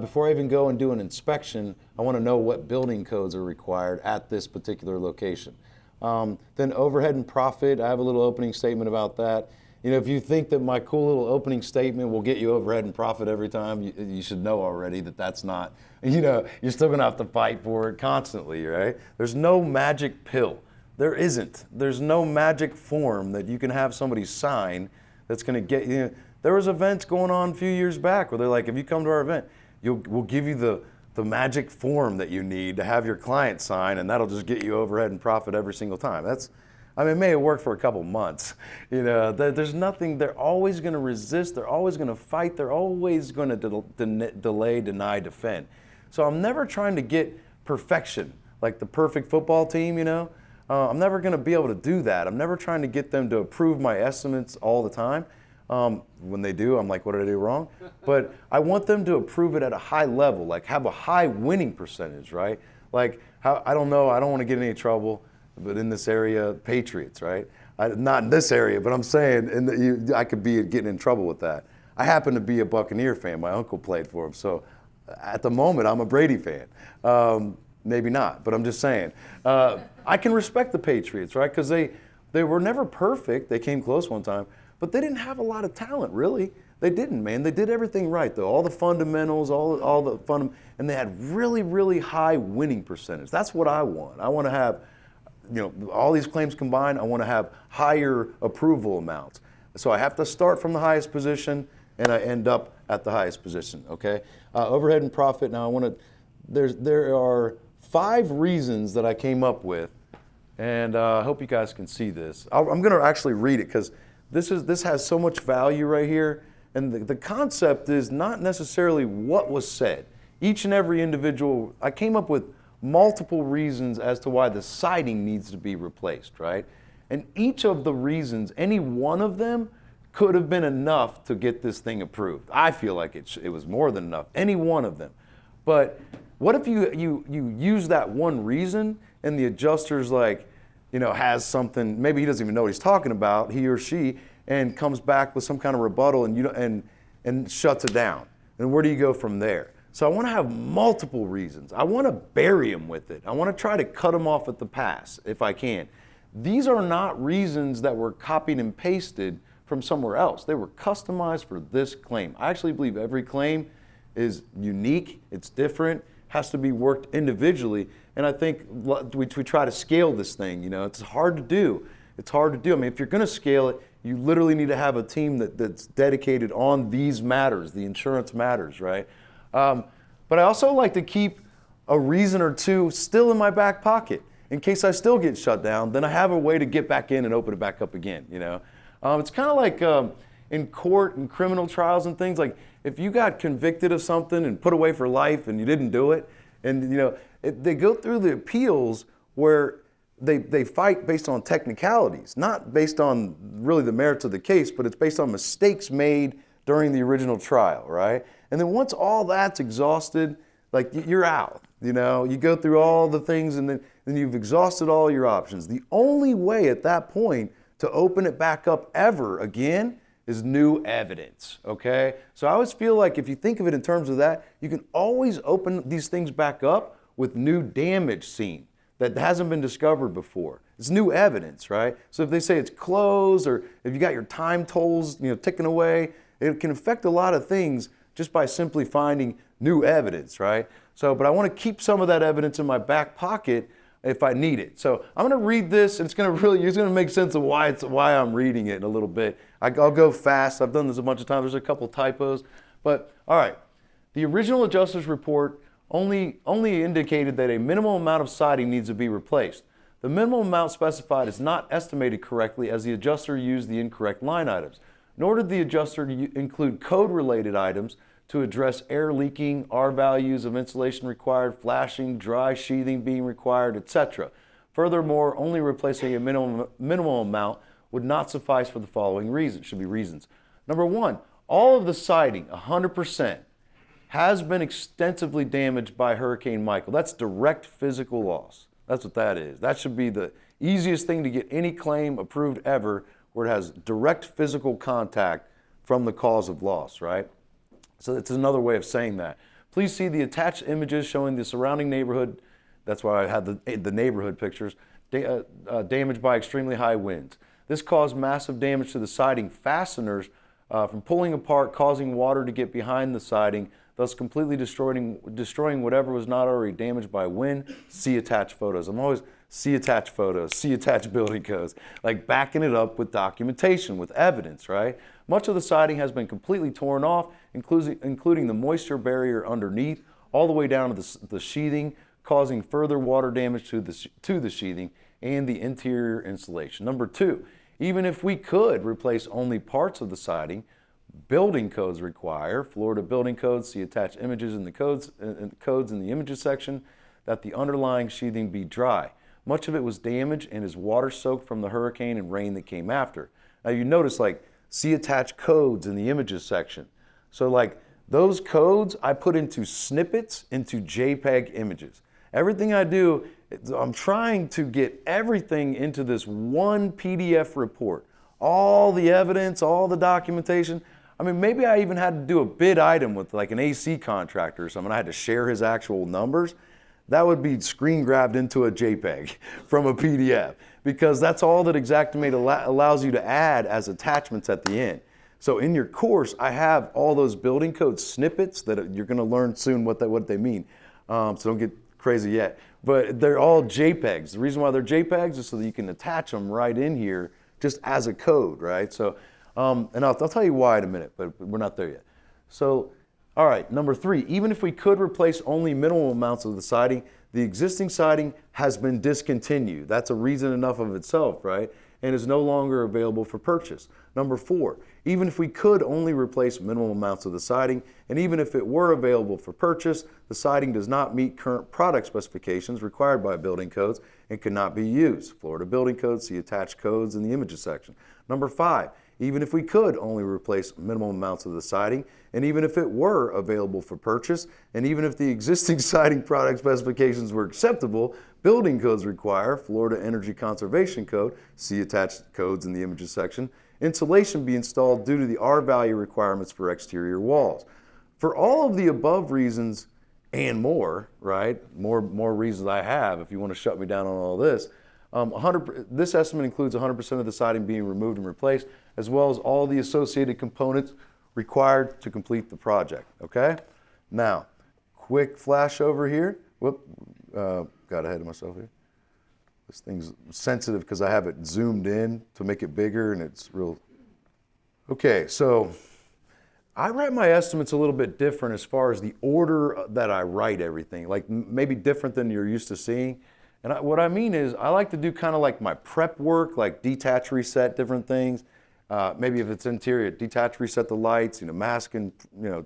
before I even go and do an inspection, I want to know what building codes are required at this particular location. Then overhead and profit, I have a little opening statement about that. If you think that my cool little opening statement will get you overhead and profit every time, you should know already that that's not, you're still going to have to fight for it constantly, right? There's no magic pill. There isn't. There's no magic form that you can have somebody sign that's going to get you. There was events going on a few years back where they're like, if you come to our event, we'll give you the magic form that you need to have your client sign, and that'll just get you overhead and profit every single time. It may have worked for a couple months. There's nothing. They're always going to resist. They're always going to fight. They're always going to delay, deny, defend. So I'm never trying to get perfection, like the perfect football team, I'm never going to be able to do that. I'm never trying to get them to approve my estimates all the time. When they do, I'm like, what did I do wrong? But I want them to approve it at a high level, like have a high winning percentage, right? Like, I don't know, I don't want to get in any trouble, but in this area, Patriots, right? Not in this area, but I'm saying I could be getting in trouble with that. I happen to be a Buccaneer fan. My uncle played for him. So at the moment, I'm a Brady fan. Maybe not, but I'm just saying. I can respect the Patriots, right? Because they were never perfect. They came close one time, but they didn't have a lot of talent, really. They didn't, man. They did everything right, though. All the fundamentals, all the and they had really, really high winning percentage. That's what I want. I want to have, all these claims combined, I want to have higher approval amounts. So I have to start from the highest position, and I end up at the highest position, okay? Overhead and profit, now there are 5 reasons that I came up with, and I hope you guys can see this. I'm going to actually read it because this has so much value right here, and the concept is not necessarily what was said. Each and every individual, I came up with multiple reasons as to why the siding needs to be replaced, right? And each of the reasons, any one of them could have been enough to get this thing approved. I feel like it was more than enough, any one of them. But what if you use that one reason and the adjuster's like, has something, maybe he doesn't even know what he's talking about, he or she, and comes back with some kind of rebuttal and shuts it down. And where do you go from there? So I want to have multiple reasons. I want to bury them with it. I want to try to cut them off at the pass if I can. These are not reasons that were copied and pasted from somewhere else. They were customized for this claim. I actually believe every claim is unique, it's different, has to be worked individually. And I think we try to scale this thing, it's hard to do. It's hard to do. I mean, if you're going to scale it, you literally need to have a team that's dedicated on these matters, the insurance matters, right? But I also like to keep a reason or two still in my back pocket. In case I still get shut down, then I have a way to get back in and open it back up again, It's kind of like in court and criminal trials and things, like if you got convicted of something and put away for life and you didn't do it, and they go through the appeals where they fight based on technicalities, not based on really the merits of the case, but it's based on mistakes made during the original trial, right? And then once all that's exhausted, like you're out, you go through all the things and then you've exhausted all your options. The only way at that point to open it back up ever again is new evidence, okay? So I always feel like if you think of it in terms of that, you can always open these things back up with new damage seen that hasn't been discovered before. It's new evidence, right? So if they say it's closed or if you got your time tolls, ticking away, it can affect a lot of things just by simply finding new evidence, right? So, but I want to keep some of that evidence in my back pocket if I need it. So I'm going to read this, and it's going to make sense of why I'm reading it in a little bit. I'll go fast. I've done this a bunch of times. There's a couple typos, but all right. The original adjuster's report only indicated that a minimum amount of siding needs to be replaced. The minimum amount specified is not estimated correctly as the adjuster used the incorrect line items, nor did the adjuster include code-related items to address air leaking, R values of insulation required, flashing, dry sheathing being required, etc. Furthermore, only replacing a minimum amount would not suffice for the following reasons. Should be reasons. Number one, all of the siding, 100%, has been extensively damaged by Hurricane Michael. That's direct physical loss. That's what that is. That should be the easiest thing to get any claim approved ever, where it has direct physical contact from the cause of loss, right? So that's another way of saying that. Please see the attached images showing the surrounding neighborhood. That's why I had the neighborhood pictures, damaged by extremely high winds. This caused massive damage to the siding fasteners from pulling apart, causing water to get behind the siding, thus completely destroying whatever was not already damaged by wind. See attached photos. I'm always see attached photos, see attached building codes, like backing it up with documentation, with evidence, right? Much of the siding has been completely torn off, including the moisture barrier underneath, all the way down to the sheathing, causing further water damage to the sheathing and the interior insulation. Number two, even if we could replace only parts of the siding, building codes require, Florida building codes, see attached images in the codes in the images section, that the underlying sheathing be dry. Much of it was damaged and is water soaked from the hurricane and rain that came after. Now you notice, like, see attached codes in the images section. So like those codes I put into snippets, into JPEG images. Everything I do, I'm trying to get everything into this one PDF report. All the evidence, all the documentation. I mean, maybe I even had to do a bid item with like an AC contractor or something. I had to share his actual numbers. That would be screen grabbed into a JPEG from a PDF, because that's all that Xactimate allows you to add as attachments at the end. So in your course, I have all those building code snippets that you're going to learn soon what they mean. So don't get crazy yet. But they're all JPEGs. The reason why they're JPEGs is so that you can attach them right in here just as a code, right? So, and I'll tell you why in a minute, but we're not there yet. So, all right, number three, even if we could replace only minimal amounts of the siding, the existing siding has been discontinued. That's a reason enough of itself, right? And is no longer available for purchase. Number four, even if we could only replace minimal amounts of the siding, and even if it were available for purchase, the siding does not meet current product specifications required by building codes and cannot be used. Florida building codes, see attached codes in the images section. Number five, even if we could only replace minimal amounts of the siding, and even if it were available for purchase, and even if the existing siding product specifications were acceptable, building codes require, Florida Energy Conservation Code, see attached codes in the images section, insulation be installed due to the R value requirements for exterior walls. For all of the above reasons and more, right, more reasons I have if you want to shut me down on all this, this estimate includes 100% of the siding being removed and replaced, as well as all the associated components required to complete the project, okay? Now, quick flash over here. Whoop, got ahead of myself here. This thing's sensitive because I have it zoomed in to make it bigger, and it's real. Okay, so I write my estimates a little bit different as far as the order that I write everything, like maybe different than you're used to seeing. And what I mean is I like to do kind of like my prep work, like detach, reset different things. Maybe if it's interior, detach, reset the lights, mask and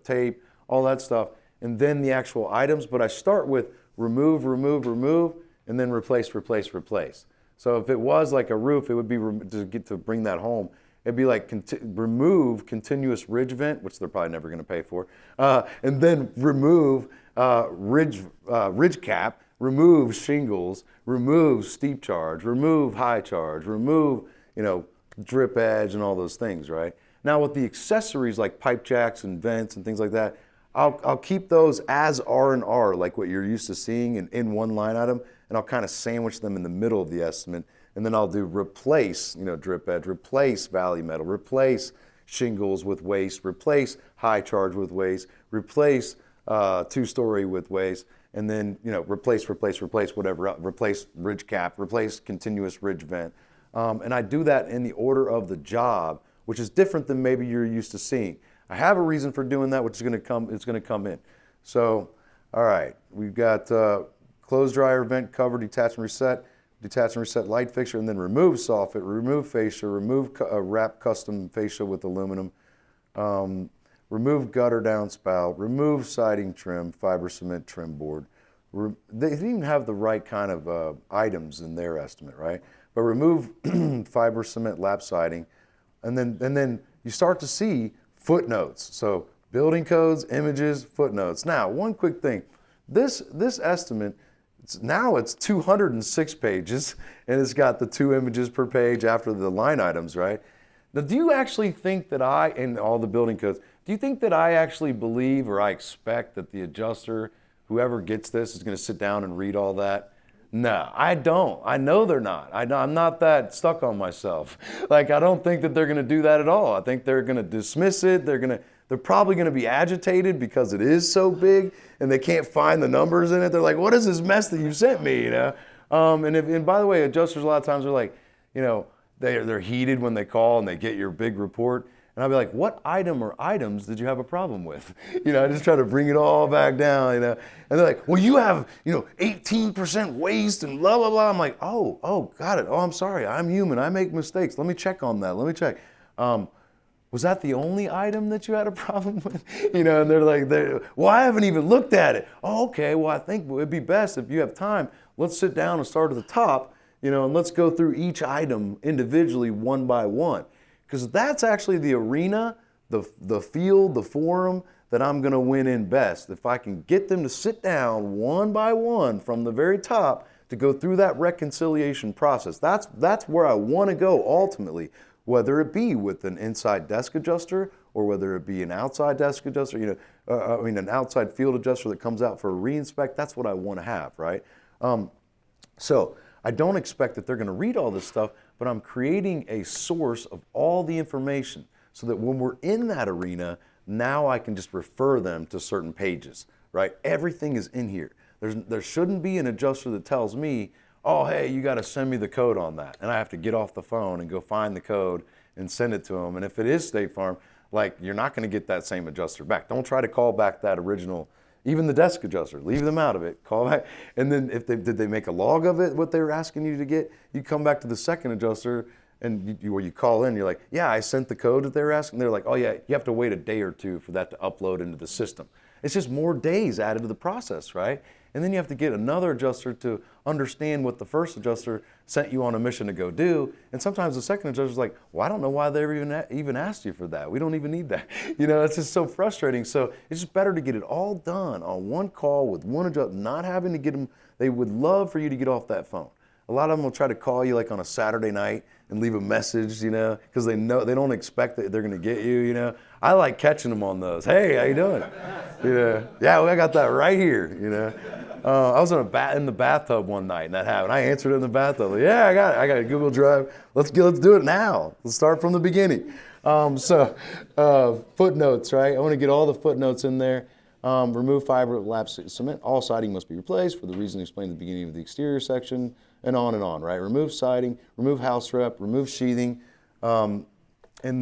tape, all that stuff. And then the actual items, but I start with remove, and then replace. So if it was like a roof, it would be, to bring that home, it'd be like remove continuous ridge vent, which they're probably never going to pay for, and then remove ridge cap, remove shingles, remove steep charge, remove high charge, remove drip edge and all those things, right? Now with the accessories like pipe jacks and vents and things like that, I'll keep those as R&R, like what you're used to seeing in one line item, and I'll kind of sandwich them in the middle of the estimate, and then I'll do replace, drip edge, replace valley metal, replace shingles with waste, replace high charge with waste, replace two-story with waste, and then replace whatever else, replace ridge cap, replace continuous ridge vent, and I do that in the order of the job, which is different than maybe you're used to seeing. I have a reason for doing that, which is going to come in. So, all right, we've got clothes dryer, vent cover, detach and reset light fixture, and then remove soffit, remove fascia, remove wrap custom fascia with aluminum, remove gutter downspout, remove siding trim, fiber cement trim board. They didn't even have the right kind of items in their estimate, right? But remove fiber cement lap siding, and then you start to see footnotes. So building codes, images, footnotes. Now, one quick thing. This estimate, it's 206 pages, and it's got the 2 images per page after the line items, right? Now, do you actually think that in all the building codes, do you think that I actually believe or I expect that the adjuster, whoever gets this, is going to sit down and read all that? No, I don't. I know they're not. I'm not that stuck on myself. Like, I don't think that they're going to do that at all. I think they're going to dismiss it. They're probably going to be agitated because it is so big and they can't find the numbers in it. They're like, what is this mess that you sent me, And by the way, adjusters a lot of times are like, they're heated when they call and they get your big report. And I'll be like, what item or items did you have a problem with? I just try to bring it all back down, And they're like, well, you have, 18% waste and blah, blah, blah. I'm like, oh, got it. Oh, I'm sorry. I'm human. I make mistakes. Let me check on that. Let me check. Was that the only item that you had a problem with? And they're like, well, I haven't even looked at it. Oh, okay. Well, I think it'd be best if you have time. Let's sit down and start at the top, and let's go through each item individually one by one. Because that's actually the arena, the field, the forum that I'm going to win in best. If I can get them to sit down one by one from the very top to go through that reconciliation process. That's where I want to go ultimately, whether it be with an inside desk adjuster or whether it be an outside desk adjuster, an outside field adjuster that comes out for a re-inspect. That's what I want to have, right? So I don't expect that they're going to read all this stuff, but I'm creating a source of all the information so that when we're in that arena, now I can just refer them to certain pages, right? Everything is in here. There shouldn't be an adjuster that tells me, oh, hey, you got to send me the code on that. And I have to get off the phone and go find the code and send it to them. And if it is State Farm, you're not going to get that same adjuster back. Don't try to call back that original. Even the desk adjuster, leave them out of it, call back. And then did they make a log of it, what they were asking you to get? You come back to the second adjuster and where you call in, you're like, yeah, I sent the code that they were asking. They're like, oh yeah, you have to wait a day or two for that to upload into the system. It's just more days added to the process, right? And then you have to get another adjuster to understand what the first adjuster sent you on a mission to go do. And sometimes the second adjuster's like, well, I don't know why they even asked you for that. We don't even need that. It's just so frustrating. So it's just better to get it all done on one call with one adjuster, not having to get them. They would love for you to get off that phone. A lot of them will try to call you like on a Saturday night and leave a message, because they know they don't expect that they're going to get you, I like catching them on those. Hey, how you doing? Yeah, well, I got that right here, I was in the bathtub one night and that happened. I answered in the bathtub. Yeah, I got a Google Drive. Let's do it now. Let's start from the beginning. Footnotes, right? I want to get all the footnotes in there. Remove fiber, lapse cement. All siding must be replaced for the reason explained at the beginning of the exterior section, and on, right? Remove siding, remove house rep, remove sheathing. And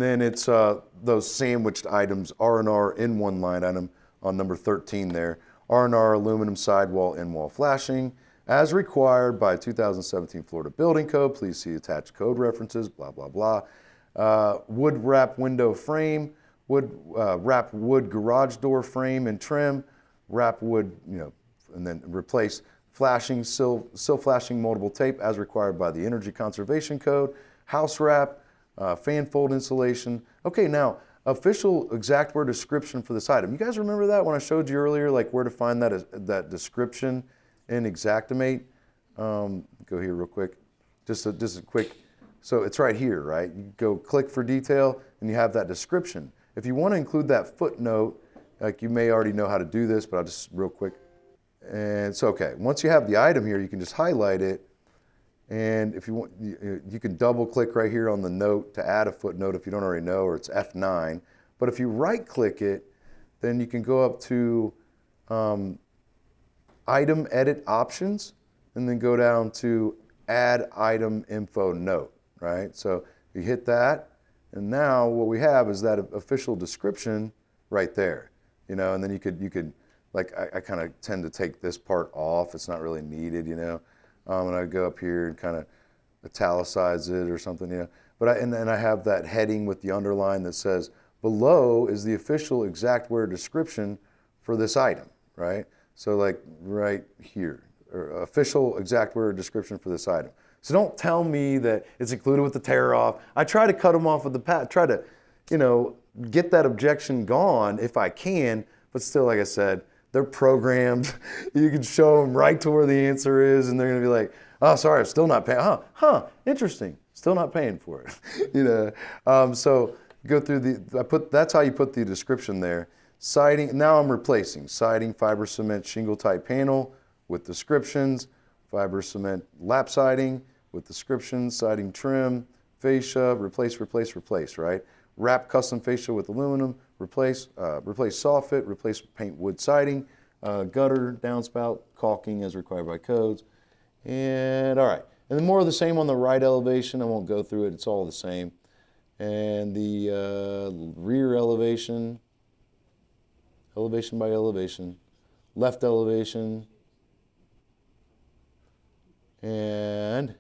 then it's those sandwiched items, R&R in one line item on number 13 there. R&R aluminum sidewall and wall flashing as required by 2017 Florida Building Code. Please see attached code references, blah, blah, blah. Wood wrap window frame, wrap wood garage door frame and trim, wrap wood, and then replace flashing, sill flashing moldable tape as required by the Energy Conservation Code, house wrap, fan fold insulation. Okay, now, official Xactware description for this item. You guys remember that when I showed you earlier, like where to find that description in Xactimate? Go here real quick. Just a quick, so it's right here, right? You go click for detail and you have that description. If you want to include that footnote, like you may already know how to do this, but I'll just real quick. And it's okay. Once you have the item here, you can just highlight it. And if you want, you can double click right here on the note to add a footnote if you don't already know, or it's F9. But if you right click it, then you can go up to item edit options and then go down to add item info note, right? So you hit that, and now what we have is that official description right there, and then you could like I kind of tend to take this part off. It's not really needed, and I go up here and kind of italicize it or something, But I have that heading with the underline that says below is the official Xactware description for this item, right? So like right here, or official Xactware description for this item. So don't tell me that it's included with the tear off. I try to cut them off with the pat, try to, get that objection gone if I can, but still, like I said, they're programmed. You can show them right to where the answer is, and they're going to be like, oh, sorry, I'm still not paying. Interesting. Still not paying for it. So go through that's how you put the description there. Siding, now I'm replacing siding, fiber cement, shingle type panel with descriptions, fiber cement lap siding with descriptions, siding trim, fascia, replace, right? Wrap custom fascia with aluminum, replace soffit, replace paint wood siding, gutter, downspout, caulking as required by codes. And all right, and then more of the same on the right elevation. I won't go through it, it's all the same. And the rear elevation by elevation, left elevation, and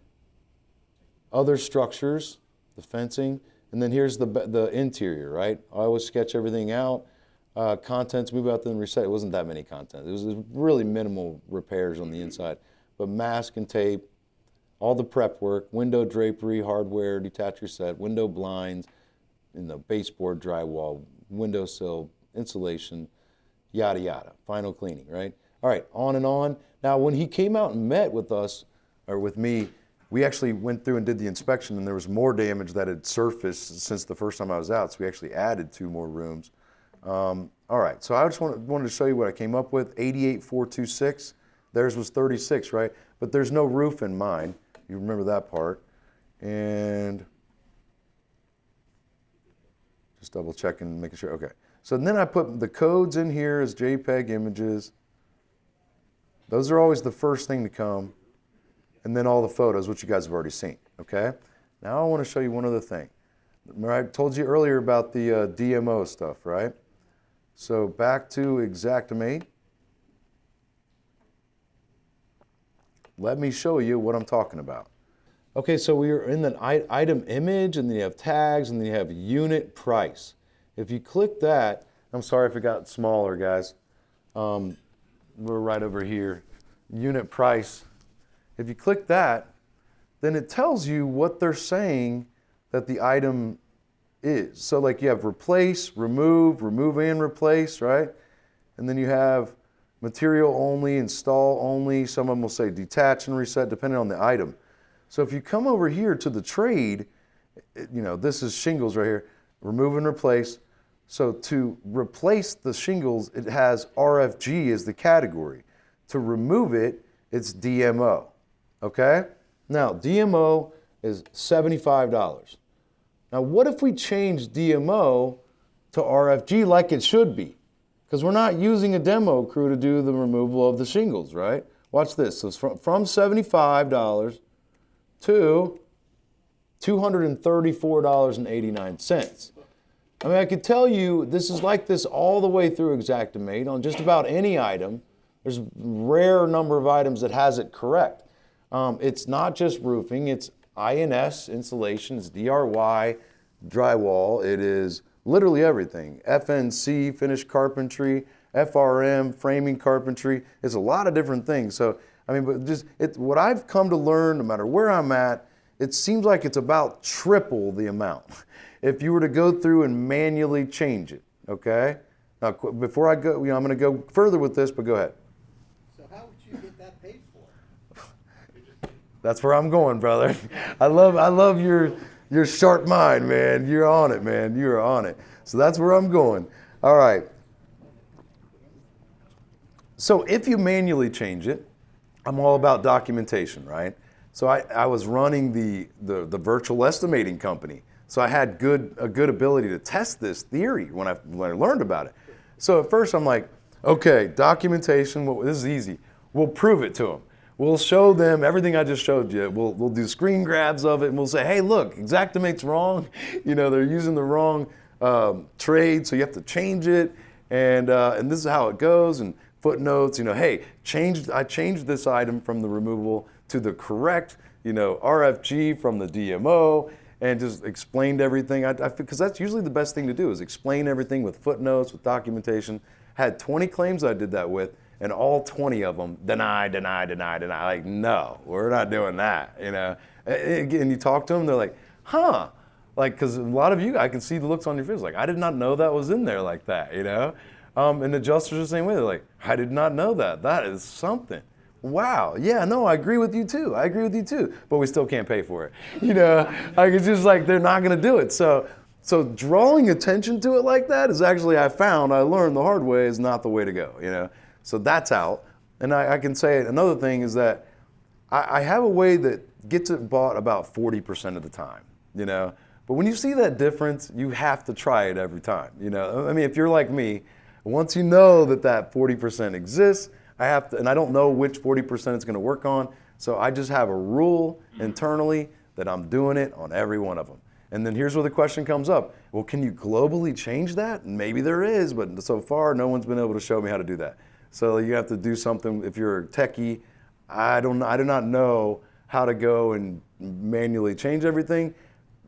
other structures, the fencing. And then here's the interior, right? I always sketch everything out. Contents, move out, then reset. It wasn't that many contents. It was really minimal repairs on the inside. But mask and tape, all the prep work, window drapery, hardware, detach reset, window blinds, baseboard, drywall, windowsill, insulation, yada, yada. Final cleaning, right? All right, on and on. Now, when he came out and met with us, or with me, we actually went through and did the inspection, and there was more damage that had surfaced since the first time I was out, so we actually added 2 more rooms. All right, so I just wanted to show you what I came up with. 88,426. Theirs was 36, right? But there's no roof in mine. You remember that part. And just double checking, making sure. Okay. So then I put the codes in here as JPEG images. Those are always the first thing to come. And then all the photos, which you guys have already seen, okay? Now I want to show you one other thing. Remember I told you earlier about the DMO stuff, right? So back to Xactimate. Let me show you what I'm talking about. Okay, so we are in the item image, and then you have tags, and then you have unit price. If you click that, I'm sorry if it got smaller, guys. We're right over here. Unit price. If you click that, then it tells you what they're saying that the item is. So like you have replace, remove and replace, right? And then you have material only, install only. Some of them will say detach and reset depending on the item. So if you come over here to the trade, this is shingles right here, remove and replace. So to replace the shingles, it has RFG as the category. To remove it, it's DMO. Okay? Now, DMO is $75. Now, what if we change DMO to RFG like it should be? because we're not using a demo crew to do the removal of the shingles, right? Watch this. So it's from $75 to $234.89. I mean, I could tell you this is like this all the way through Xactimate on just about any item. There's a rare number of items that has it correct. It's not just roofing, it's INS, insulation, it's DRY, drywall, it is literally everything. FNC, finished carpentry, FRM, framing carpentry. It's a lot of different things. So, I mean, but just what I've come to learn, no matter where I'm at, it seems like it's about triple the amount if you were to go through and manually change it, okay? Now, before I go, I'm gonna go further with this, but go ahead. So how would you get that paid for? That's where I'm going, brother. I love your sharp mind, man. You're on it, man. You're on it. So that's where I'm going. All right. So if you manually change it, I'm all about documentation, right? So I was running the virtual estimating company. So I had a good ability to test this theory when I learned about it. So at first I'm like, okay, documentation, this is easy. We'll prove it to them. We'll show them everything I just showed you. We'll do screen grabs of it, and we'll say, hey, look, Xactimate's wrong. You know, they're using the wrong trade, so you have to change it. And this is how it goes. And footnotes, you know, hey, I changed this item from the removable to the correct, you know, RFG from the DMO, and just explained everything. Because that's usually the best thing to do is explain everything with footnotes, with documentation. Had 20 claims I did that with. And all 20 of them deny. Like, no, we're not doing that, you know. And you talk to them, they're like, huh. Like, because a lot of you, I can see the looks on your face, like, I did not know that was in there like that, you know. And adjusters the same way. They're like, I did not know that. That is something. Wow. Yeah, no, I agree with you too. But we still can't pay for it. You know, like, it's just like they're not going to do it. So drawing attention to it like that is actually, I learned the hard way is not the way to go, you know. So that's out. And I can say another thing is that I have a way that gets it bought about 40% of the time, you know. But when you see that difference, you have to try it every time, you know. I mean, if you're like me, once you know that 40% exists, I have to, and I don't know which 40% it's going to work on, so I just have a rule internally that I'm doing it on every one of them. And then here's where the question comes up. Well, can you globally change that? Maybe there is, but so far no one's been able to show me how to do that. So you have to do something. If you're a techie, I do not know how to go and manually change everything,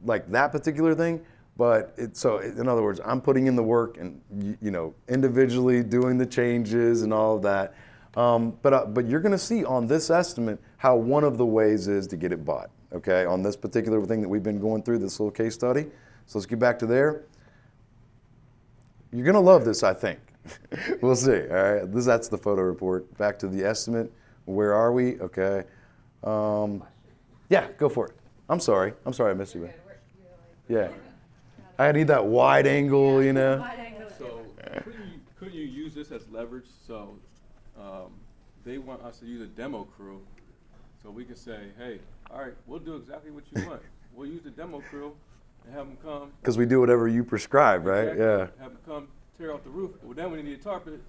like that particular thing. But in other words, I'm putting in the work and, you know, individually doing the changes and all of that. But you're going to see on this estimate how one of the ways is to get it bought. Okay, on this particular thing that we've been going through, this little case study. So let's get back to there. You're going to love this, I think. We'll see. All right, that's the photo report. Back to the estimate. Where are we? Okay. Yeah, go for it. I'm sorry I missed you. Yeah. I need that wide angle, you know. So couldn't you use this as leverage? So they want us to use a demo crew. So we can say, hey, all right, we'll do exactly what you want. We'll use the demo crew and have them come. Because we do whatever you prescribe, right? Exactly. Yeah. Have them come tear off the roof. Well, then we need to tarp it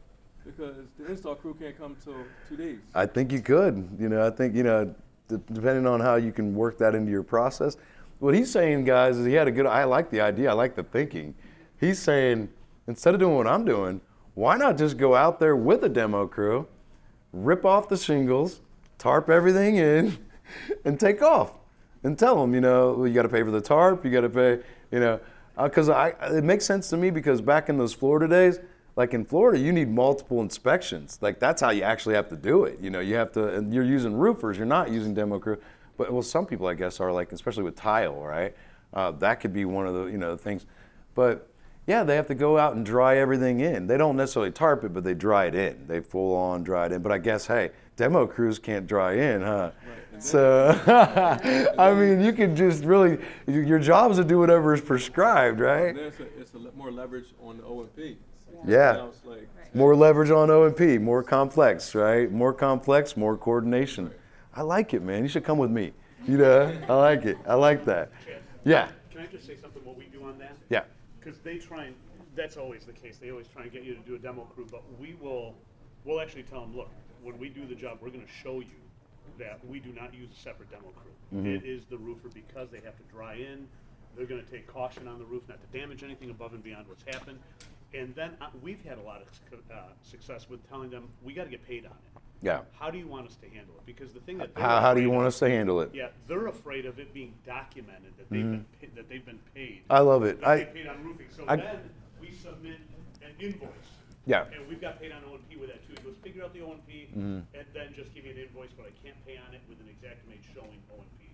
because the install crew can't come until 2 days. I think you could. You know, I think, you know, depending on how you can work that into your process. What he's saying, guys, is I like the idea. I like the thinking. He's saying, instead of doing what I'm doing, why not just go out there with a demo crew, rip off the shingles, tarp everything in, and take off. And tell them, you know, you got to pay for the tarp, you got to pay, you know, because it makes sense to me because back in those Florida days, like in Florida, you need multiple inspections. Like that's how you actually have to do it. You know, you have to, and you're using roofers, you're not using demo crew. But well, some people I guess are like, especially with tile, right? That could be one of the, you know, things. But yeah, they have to go out and dry everything in. They don't necessarily tarp it, but they dry it in. They full on dry it in. But I guess, hey, demo crews can't dry in, huh? Right. So, I mean, you can just really, your job is to do whatever is prescribed, right? It's more leverage on the O&P. Yeah. Like, more leverage on O&P, more complex, right? More complex, more coordination. Right. I like it, man. You should come with me. You know, I like it. I like that. Chad, yeah. Can I just say something what we do on that? Yeah. Because they try and That's always the case. They always try and get you to do a demo crew, but we'll actually tell them, look, when we do the job, we're going to show you that we do not use a separate demo crew. It is the roofer because they have to dry in. They're going to take caution on the roof not to damage anything above and beyond what's happened. And then we've had a lot of success with telling them, we got to get paid on it. Yeah. How do you want us to handle it? Because the thing that How do you want us to handle it? Yeah, they're afraid of it being documented that they've been paid. I love it. That they paid on roofing. So then we submit an invoice. Yeah. And we've got paid on O&P with that too. He goes, figure out the O&P and then just give me an invoice, but I can't pay on it with an Xactimate showing O&P.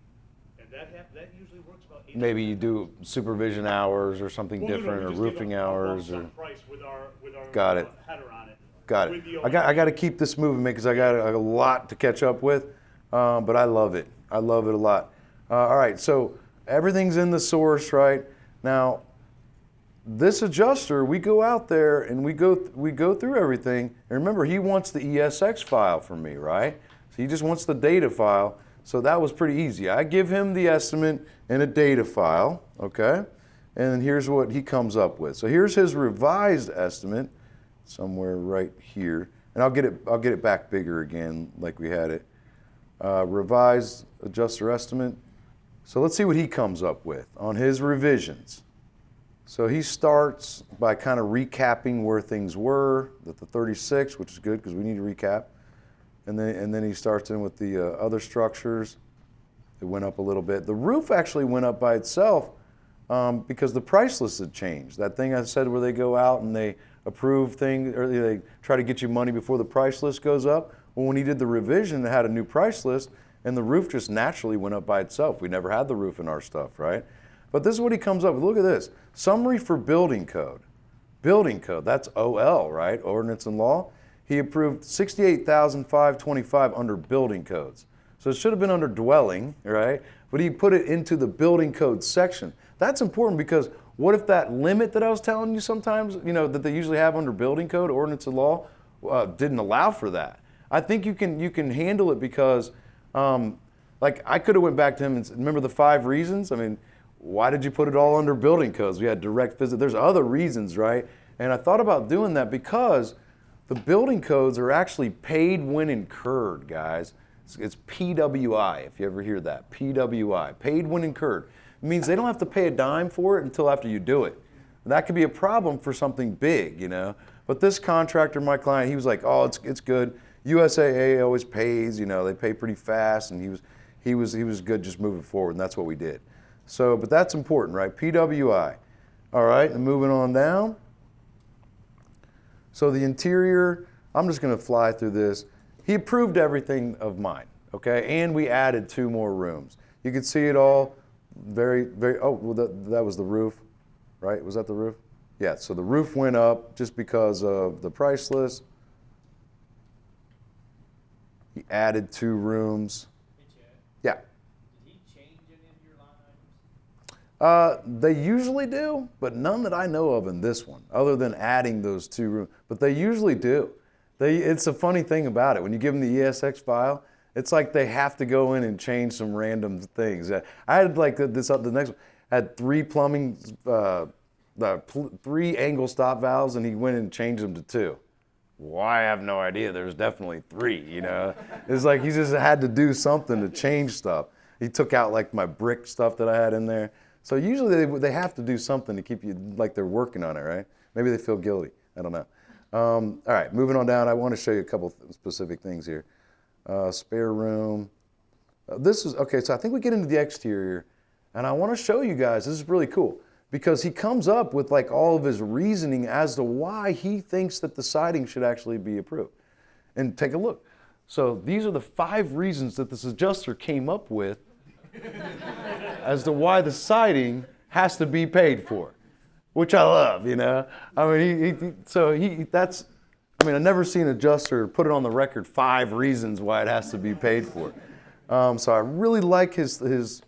And that usually works about 80%. Maybe you do supervision hours or something Well, no, different, we or just give roofing a lump hours, sum or price with our Got it. header on it. got with it. the I got to keep this moving because I got a lot to catch up with, but I love it. I love it a lot. All right, so everything's in the source right now. This adjuster, we go out there and we go through everything. And remember, he wants the ESX file from me, right? So he just wants the data file. So that was pretty easy. I give him the estimate in a data file, okay? And here's what he comes up with. So here's his revised estimate, somewhere right here. And I'll get it back bigger again, like we had it. Revised adjuster estimate. So let's see what he comes up with on his revisions. So he starts by kind of recapping where things were at the 36, which is good because we need to recap. And then he starts in with the other structures. It went up a little bit. The roof actually went up by itself because the price list had changed. That thing I said where they go out and they approve things, or they try to get you money before the price list goes up. Well, when he did the revision, it had a new price list, and the roof just naturally went up by itself. We never had the roof in our stuff, right? But this is what he comes up with. Look at this. Summary for building code. Building code, that's OL, right? Ordinance and law. He approved 68,525 under building codes. So it should have been under dwelling, right? But he put it into the building code section. That's important because what if that limit that I was telling you sometimes, that they usually have under building code, ordinance and law, didn't allow for that? I think you can handle it because, I could have went back to him and said, remember the 5 reasons? I mean, why did you put it all under building codes? We had direct visit. There's other reasons, right? And I thought about doing that because the building codes are actually paid when incurred, guys. It's PWI, if you ever hear that. PWI, paid when incurred. It means they don't have to pay a dime for it until after you do it. That could be a problem for something big, But this contractor, my client, he was like, oh, it's good. USAA always pays, they pay pretty fast, and he was good just moving forward, and that's what we did. So, but that's important, right? PWI. All right, and moving on down. So the interior, I'm just going to fly through this. He approved everything of mine, okay? And we added 2 more rooms. You can see it all very, very, oh, well, that was the roof, right? Was that the roof? Yeah, so the roof went up just because of the price list. He added 2 rooms. Hey, Chad, Yeah. did he change any of your line items? They usually do, but none that I know of in this one, other than adding those 2 rooms. But they usually do. It's a funny thing about it. When you give them the ESX file, it's like they have to go in and change some random things. I had the next one, had 3 plumbing, 3 angle stop valves, and he went and changed them to 2. Well, I have no idea. There's definitely 3, It's like he just had to do something to change stuff. He took out like my brick stuff that I had in there. So usually they have to do something to keep you like they're working on it, right? Maybe they feel guilty. I don't know. All right, moving on down. I want to show you a couple specific things here. Spare room. This is, okay, so I think we get into the exterior, and I want to show you guys, this is really cool, because he comes up with like all of his reasoning as to why he thinks that the siding should actually be approved. And take a look. So these are the 5 reasons that this adjuster came up with as to why the siding has to be paid for, which I love, I mean, I've never seen an adjuster put it on the record 5 reasons why it has to be paid for. So I really like his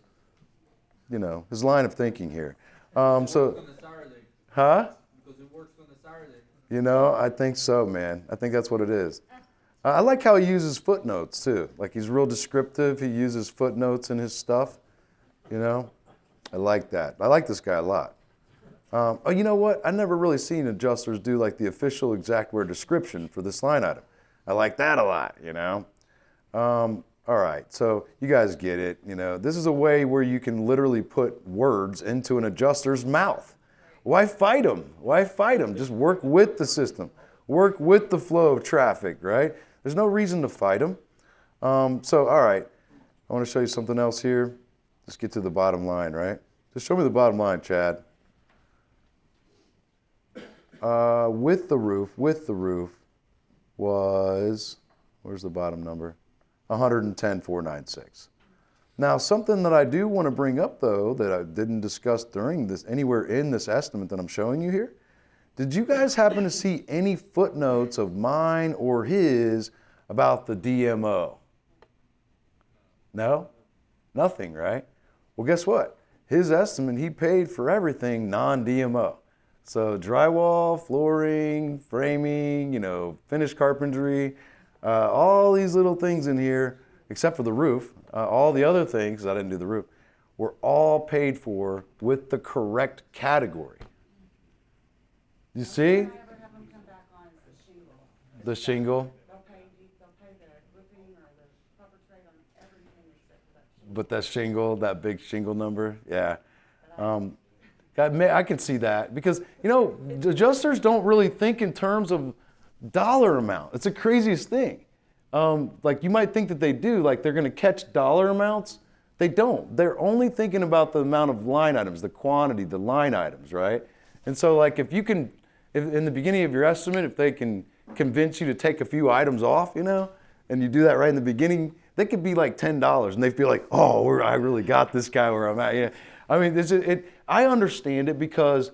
line of thinking here. On the Saturday. Huh? Because it works on the Saturday. I think so, man. I think that's what it is. I like how he uses footnotes too. Like he's real descriptive. He uses footnotes in his stuff. I like that. I like this guy a lot. Oh, you know what? I never really seen adjusters do like the official exactware description for this line item. I like that a lot, you know? All right, so you guys get it. You know, this is a way where you can literally put words into an adjuster's mouth. Why fight them? Why fight them? Just work with the system. Work with the flow of traffic, right? There's no reason to fight them. So, all right, I want to show you something else here. Let's get to the bottom line, right? Just show me the bottom line, Chad. With the roof was, where's the bottom number? 110,496. Now, something that I do want to bring up, though, that I didn't discuss during this, anywhere in this estimate that I'm showing you here, did you guys happen to see any footnotes of mine or his about the DMO? No? Nothing, right? Well, guess what? His estimate, he paid for everything non-DMO. So drywall, flooring, framing, you know, finished carpentry, all these little things in here, except for the roof, all the other things, 'cause I didn't do the roof, were all paid for with the correct category. You see? I ever have them come back on is the shingle. The shingle, They'll pay the roofing or the rubber trade on everything except for that shingle. but that shingle, that big shingle number, yeah. I can see that because, you know, adjusters don't really think in terms of dollar amount. It's the craziest thing. Like you might think that they do, like they're going to catch dollar amounts. They don't. They're only thinking about the amount of line items, the quantity, the line items, right? And so like if in the beginning of your estimate, if they can convince you to take a few items off, you know, and you do that right in the beginning, they could be like $10 and they feel like, oh, I really got this guy where I'm at. Yeah. I mean, I understand it because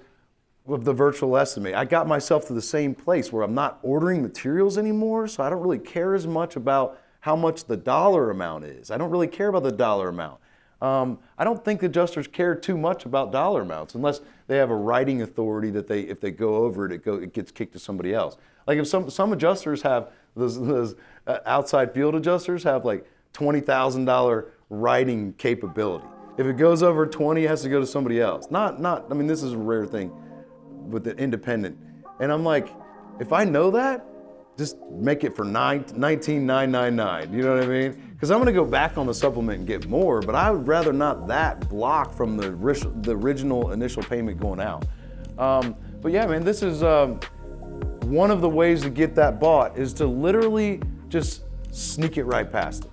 of the virtual estimate. I got myself to the same place where I'm not ordering materials anymore, so I don't really care as much about how much the dollar amount is. I don't really care about the dollar amount. I don't think adjusters care too much about dollar amounts unless they have a writing authority that if they go over it, it gets kicked to somebody else. Like if some adjusters have, those outside field adjusters have like $20,000 writing capability. If it goes over 20, it has to go to somebody else. I mean, this is a rare thing with the independent. And I'm like, if I know that, just make it for $19,999. You know what I mean? Because I'm going to go back on the supplement and get more, but I would rather not that block from the original initial payment going out. But yeah, man, this is one of the ways to get that bought is to literally just sneak it right past it.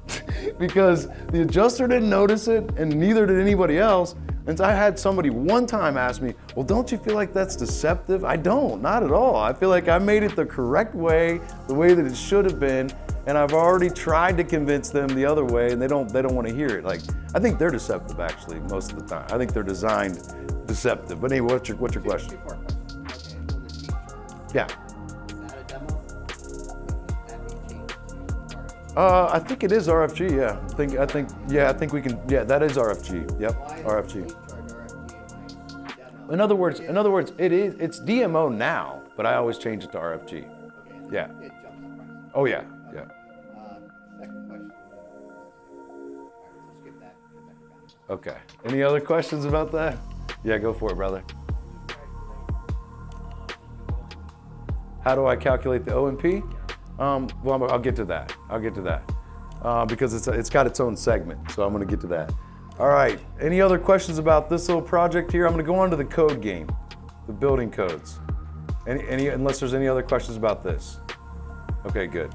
Because the adjuster didn't notice it and neither did anybody else. And so I had somebody one time ask me, well, don't you feel like that's deceptive? I don't, not at all. I feel like I made it the correct way, the way that it should have been. And I've already tried to convince them the other way and they don't want to hear it. Like, I think they're deceptive actually most of the time. I think they're designed deceptive. But anyway, what's your question? Two-part question. Okay, for this feature, Yeah. is that a demo? That be changed to I think it is RFG, yeah. I think we can, yeah, that is RFG. Yep, Why is RFG. the charge RFG in my demo? In other words, it's DMO now, but I always change it to RFG. Okay, and Yeah. it jumps the price. Oh yeah, yeah. Second question. All right, so skip that because I forgot. Okay. Any other questions about that? Yeah, go for it, brother. How do I calculate the O&P? Well, I'll get to that. Because it's got its own segment, so I'm going to get to that. All right. Any other questions about this little project here? I'm going to go on to the code game, the building codes. Unless there's any other questions about this. Okay, good.